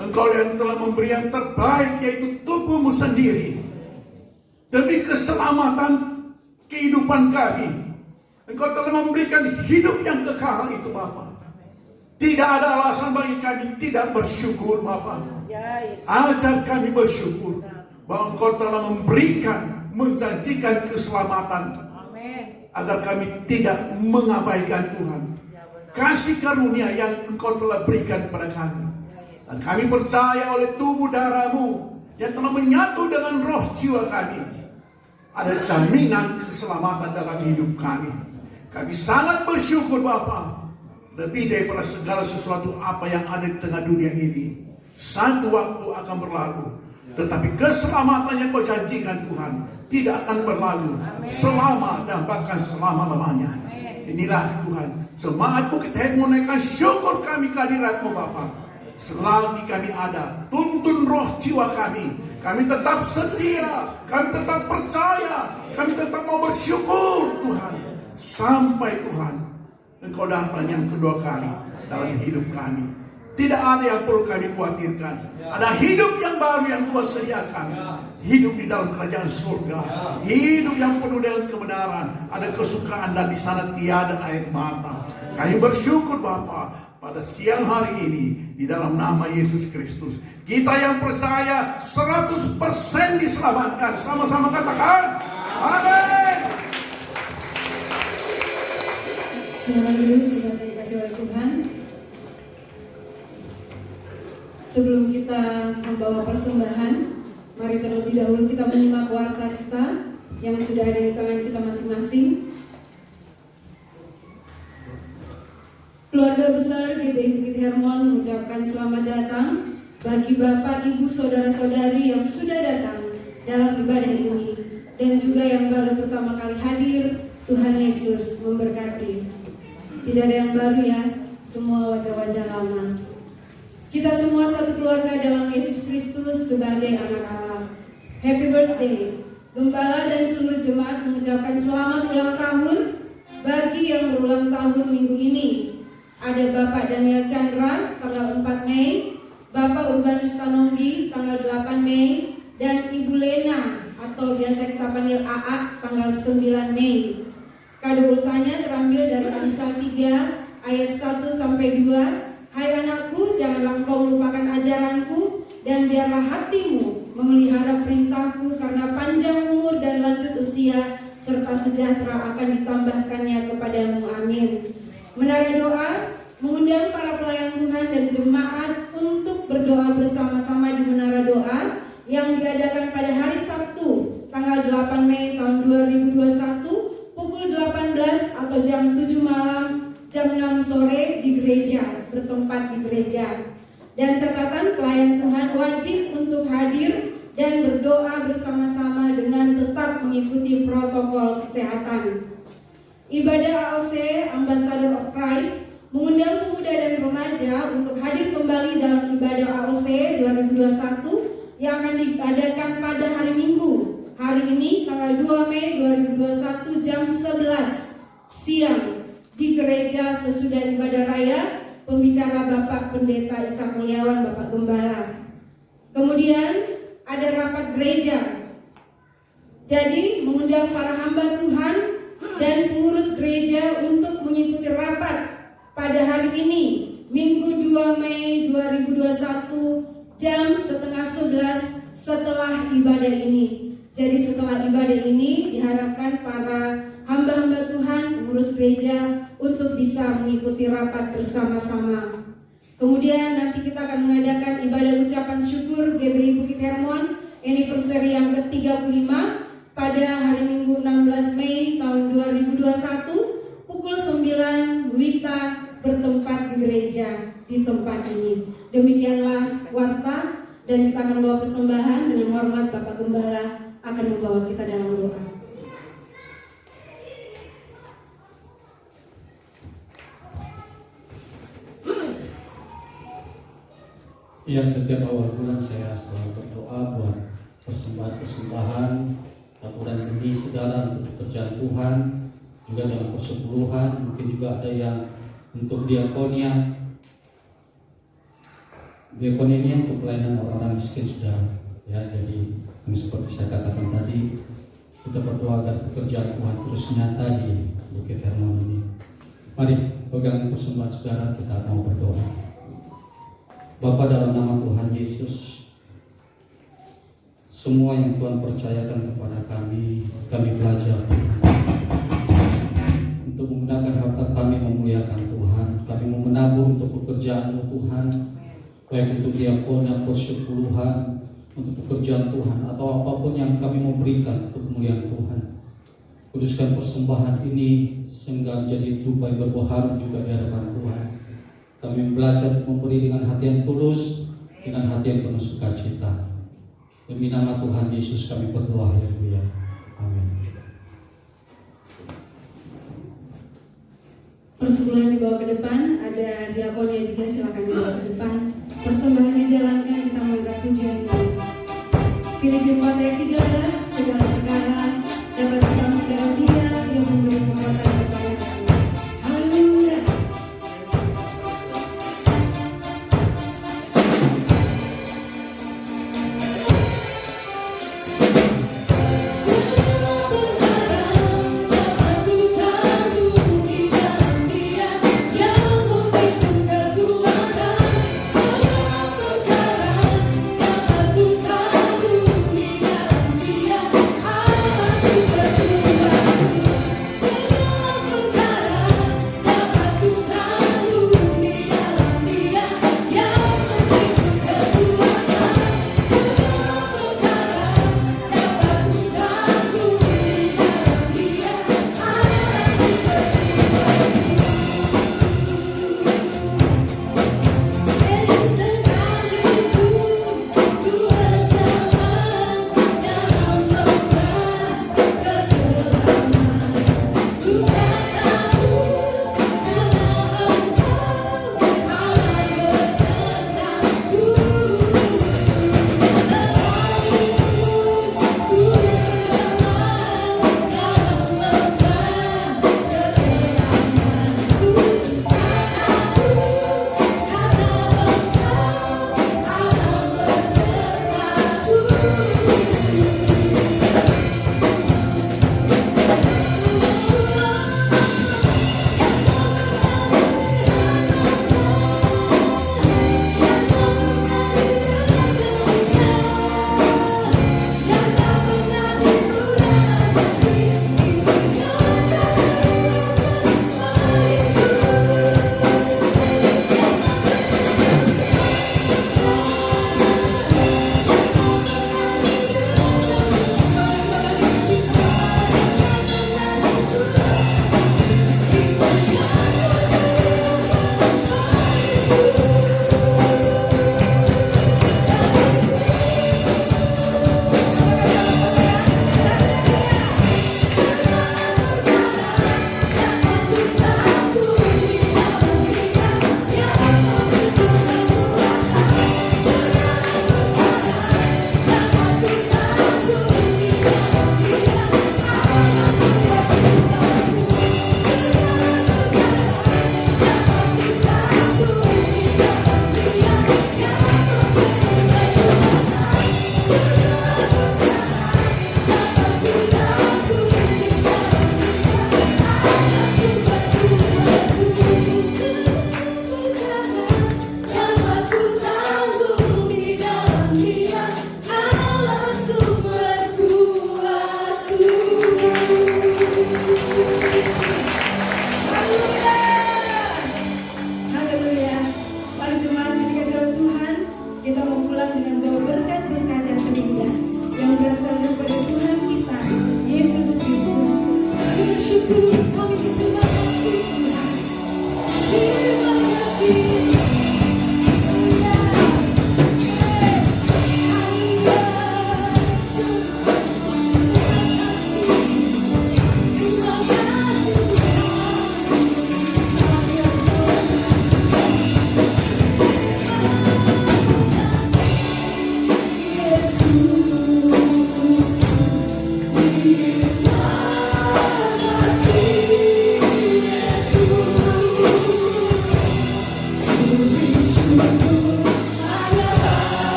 Speaker 5: Engkau yang telah memberi yang terbaik, yaitu tubuhmu sendiri, demi keselamatan kehidupan kami. Engkau telah memberikan hidup yang kekal itu Bapa. Tidak ada alasan bagi kami tidak bersyukur Bapa. Ajar kami bersyukur bahwa Engkau telah memberikan, menjanjikan keselamatan. Agar kami tidak mengabaikan Tuhan. Kasih karunia yang Engkau telah berikan kepada kami. Dan kami percaya oleh tubuh darah-Mu yang telah menyatu dengan roh jiwa kami. Ada jaminan keselamatan dalam hidup kami. Kami sangat bersyukur Bapa. Lebih daripada segala sesuatu apa yang ada di tengah dunia ini. Satu waktu akan berlalu. Tetapi keselamatan yang Kau janjikan Tuhan tidak akan berlalu. Selama dan bahkan selama-lamanya. Inilah Tuhan. Jemaat Bukit Hermon menaikkan syukur kami kehadirat-Mu Bapa. Selagi kami ada, tuntun roh jiwa kami. Kami tetap setia. Kami tetap percaya. Kami tetap mau bersyukur Tuhan. Sampai Tuhan Engkau datang yang kedua kali dalam hidup kami. Tidak ada yang perlu kami khawatirkan. Ada hidup yang baru yang Tuhan sediakan. Hidup di dalam kerajaan surga. Hidup yang penuh dengan kebenaran. Ada kesukaan dan di sana tiada air mata. Kami bersyukur Bapa pada siang hari ini di dalam nama Yesus Kristus. Kita yang percaya 100% diselamatkan. Sama-sama katakan amin.
Speaker 2: Silakan duduk, sudah dikasih oleh Tuhan. Sebelum kita membawa persembahan, mari terlebih dahulu kita menyimak warta kita yang sudah ada di tangan kita masing-masing. Keluarga besar GBI Bukit Hermon mengucapkan selamat datang bagi Bapak, Ibu, Saudara-saudari yang sudah datang dalam ibadah ini dan juga yang baru pertama kali hadir. Tuhan Yesus memberkati. Tidak ada yang baru ya, semua wajah-wajah lama. Kita semua satu keluarga dalam Yesus Kristus sebagai anak Allah. Happy birthday. Gembala dan seluruh jemaat mengucapkan selamat ulang tahun bagi yang berulang tahun minggu ini. Ada Bapak Daniel Chandra tanggal 4 Mei, Bapak Urbanus Tanonggi tanggal 8 Mei, dan Ibu Lena atau biasa kita panggil AA tanggal 9 Mei. Kado ultahnya terambil dari Amsal 3 ayat 1-2. Hai anakku, janganlah engkau melupakan ajaranku, dan biarlah hatimu memelihara perintahku, karena panjang umur dan lanjut usia serta sejahtera akan ditambahkannya kepadamu. Amin. Menara doa mengundang para pelayan Tuhan dan jemaat untuk berdoa bersama-sama di menara doa yang diadakan pada hari Sabtu tanggal 8 Mei tahun 2021 pukul 18 atau jam 7 malam, jam 6 sore di gereja, bertempat di gereja. Dan catatan, pelayan Tuhan wajib untuk hadir dan berdoa bersama-sama dengan tetap mengikuti protokol kesehatan. Ibadah AOC Ambassador of Christ mengundang pemuda dan remaja untuk hadir kembali dalam ibadah AOC 2021 yang akan diadakan pada hari Minggu. Hari ini tanggal 2 Mei 2021 jam 11 siang di gereja sesudah ibadah raya, pembicara Bapak Pendeta Ishak Mulyawan, Bapak Gembala. Kemudian ada rapat gereja. Jadi mengundang para hamba Tuhan dan pengurus gereja untuk mengikuti rapat pada hari ini, Minggu 2 Mei 2021 jam 10:30 setelah ibadah ini. Jadi setelah ibadah ini diharapkan para hamba-hamba Tuhan, pengurus gereja untuk bisa mengikuti rapat bersama-sama. Kemudian nanti kita akan mengadakan ibadah ucapan syukur GBI Bukit Hermon anniversary yang ke-35 pada hari Minggu 16 Mei tahun 2021 pukul 9 Wita bertempat di gereja di tempat ini. Demikianlah warta, dan kita akan membawa persembahan. Dengan hormat Bapak Gembala akan membawa kita dalam doa.
Speaker 3: Ya, setiap awal bulan saya selalu berdoa buat persembahan taburan demi saudara untuk pekerjaan Tuhan, juga dalam persepuluhan, mungkin juga ada yang untuk diakonia. Diakonia ini untuk pelayanan orang-orang miskin, saudara. Ya, jadi seperti saya katakan tadi, Kita berdoa agar pekerjaan Tuhan terus nyata di Bukit Hermon ini. Mari pegang persembahan saudara, kita mau berdoa. Bapa, dalam nama Tuhan Yesus, semua yang Tuhan percayakan kepada kami belajar untuk menggunakan harta kami memuliakan Tuhan. Kami mau menabur untuk pekerjaan-Mu Tuhan, baik untuk diakonia, persepuluhan, untuk pekerjaan Tuhan, atau apapun yang kami mau berikan untuk kemuliaan Tuhan. Kuduskan persembahan ini sehingga menjadi dupa yang berbuah harum juga di hadapan Tuhan. Kami belajar memberi dengan hati yang tulus, dengan hati yang penuh sukacita. Demi nama Tuhan Yesus kami berdoa, haleluya. Amin.
Speaker 2: Persepuluhan dibawa ke depan, ada diakonia juga, silakan dibawa ke depan. Persembahan dijalankan, kita mengangkat pujian ini. Filipi 4 ayat 13, segala perkara dapat ditanggung dalam Dia yang memberi kekuatan kepada kami. Haleluya.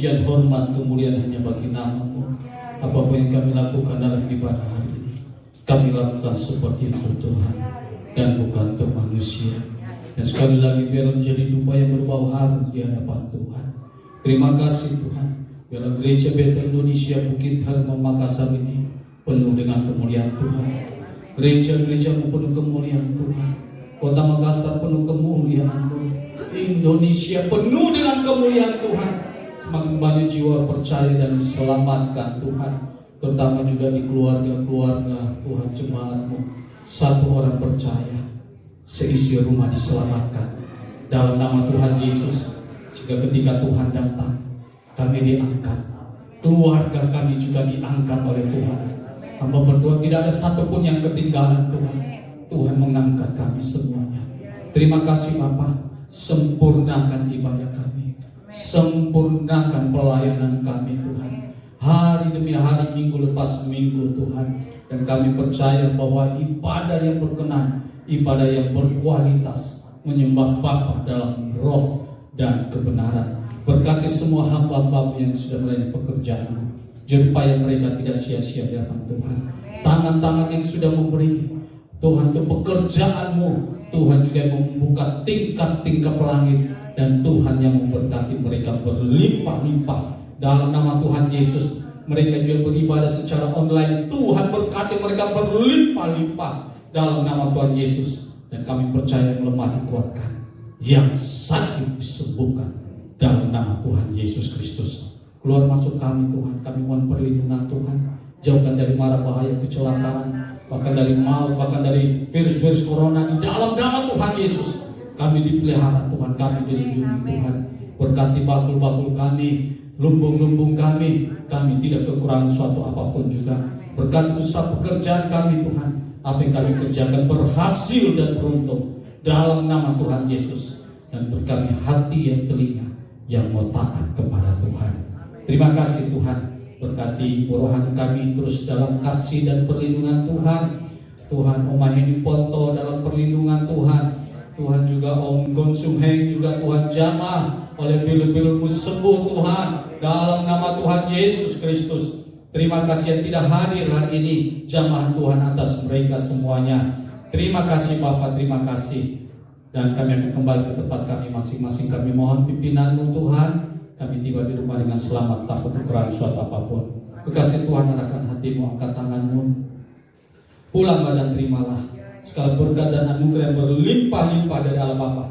Speaker 3: pujian, hormat, kemuliaan hanya bagi nama-Mu. Apapun yang kami lakukan dalam ibadah hari ini, kami lakukan seperti itu Tuhan, dan bukan untuk manusia. Dan sekali lagi biarlah menjadi dupa yang berbau harum di hadapan Tuhan. Terima kasih Tuhan. Biarlah gereja Betel Indonesia Bukit Halma Makassar ini penuh dengan kemuliaan Tuhan. Gereja-gereja penuh kemuliaan Tuhan. Kota Makassar penuh kemuliaan-Mu. Indonesia penuh dengan kemuliaan Tuhan. Semakin banyak jiwa percaya dan diselamatkan Tuhan. Terutama juga di keluarga-keluarga Tuhan jemaat-Mu. Satu orang percaya, seisi rumah diselamatkan dalam nama Tuhan Yesus. Sehingga ketika Tuhan datang, kami diangkat, keluarga kami juga diangkat oleh Tuhan. Hamba berdoa tidak ada satupun yang ketinggalan Tuhan. Tuhan mengangkat kami semuanya. Terima kasih Bapa. Sempurnakan ibadah kami, sempurnakan pelayanan kami Tuhan. Hari demi hari, minggu lepas minggu Tuhan. Dan kami percaya bahwa ibadah yang berkenan, ibadah yang berkualitas, menyembah Bapa dalam roh dan kebenaran. Berkati semua hamba-hamba yang sudah melayani pekerjaan-Mu, supaya mereka tidak sia-sia di hadapan Tuhan. Tangan-tangan yang sudah memberi Tuhan untuk pekerjaan-Mu, Tuhan juga yang membuka tingkap-tingkap langit, dan Tuhan yang memberkati mereka berlimpah-limpah dalam nama Tuhan Yesus. Mereka juga beribadah secara online, Tuhan berkati mereka berlimpah-limpah dalam nama Tuhan Yesus. Dan kami percaya yang lemah dikuatkan, yang sakit disembuhkan dalam nama Tuhan Yesus Kristus. Keluar masuk kami Tuhan, kami mohon perlindungan Tuhan. Jauhkan dari mara bahaya kecelakaan, bahkan dari maut, bahkan dari virus-virus corona. Di dalam nama Tuhan Yesus kami dipelihara Tuhan, kami dilindungi Tuhan. Berkati bakul-bakul kami, lumbung-lumbung kami tidak kekurangan suatu apapun juga. Berkati usaha pekerjaan kami Tuhan, apa yang kami kerjakan berhasil dan beruntung dalam nama Tuhan Yesus. Dan berkati hati yang telinga yang mau taat kepada Tuhan. Terima kasih Tuhan. Berkati ibu rohani kami terus dalam kasih dan perlindungan Tuhan. Tuhan Om Maheni Ponto dalam perlindungan Tuhan. Tuhan juga Om Gonsum Heng, juga Tuhan jamah oleh bilu-bilu-Mu sembuh Tuhan dalam nama Tuhan Yesus Kristus. Terima kasih yang tidak hadir hari ini, jamaah Tuhan atas mereka semuanya. Terima kasih Bapak, terima kasih. Dan kami akan kembali ke tempat kami masing-masing. Kami mohon pimpinan-Mu Tuhan. Kami tiba di rumah dengan selamat, tanpa kekurangan suatu apapun. Kekasih Tuhan, arahkan hatimu, angkat tanganmu. Pulanglah dan terimalah segala berkat dan anugerah yang berlimpah-limpah dari Allah Bapa,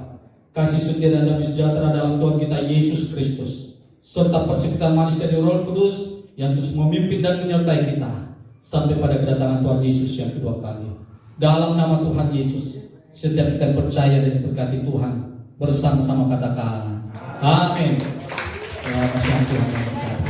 Speaker 3: kasih setia dan damai sejahtera dalam Tuhan kita Yesus Kristus, serta persekutuan manis dari Roh Kudus yang terus memimpin dan menyertai kita sampai pada kedatangan Tuhan Yesus yang kedua kali. Dalam nama Tuhan Yesus, setiap kita percaya dan diberkati Tuhan, bersama-sama katakan amin. Selamat siang Tuhan.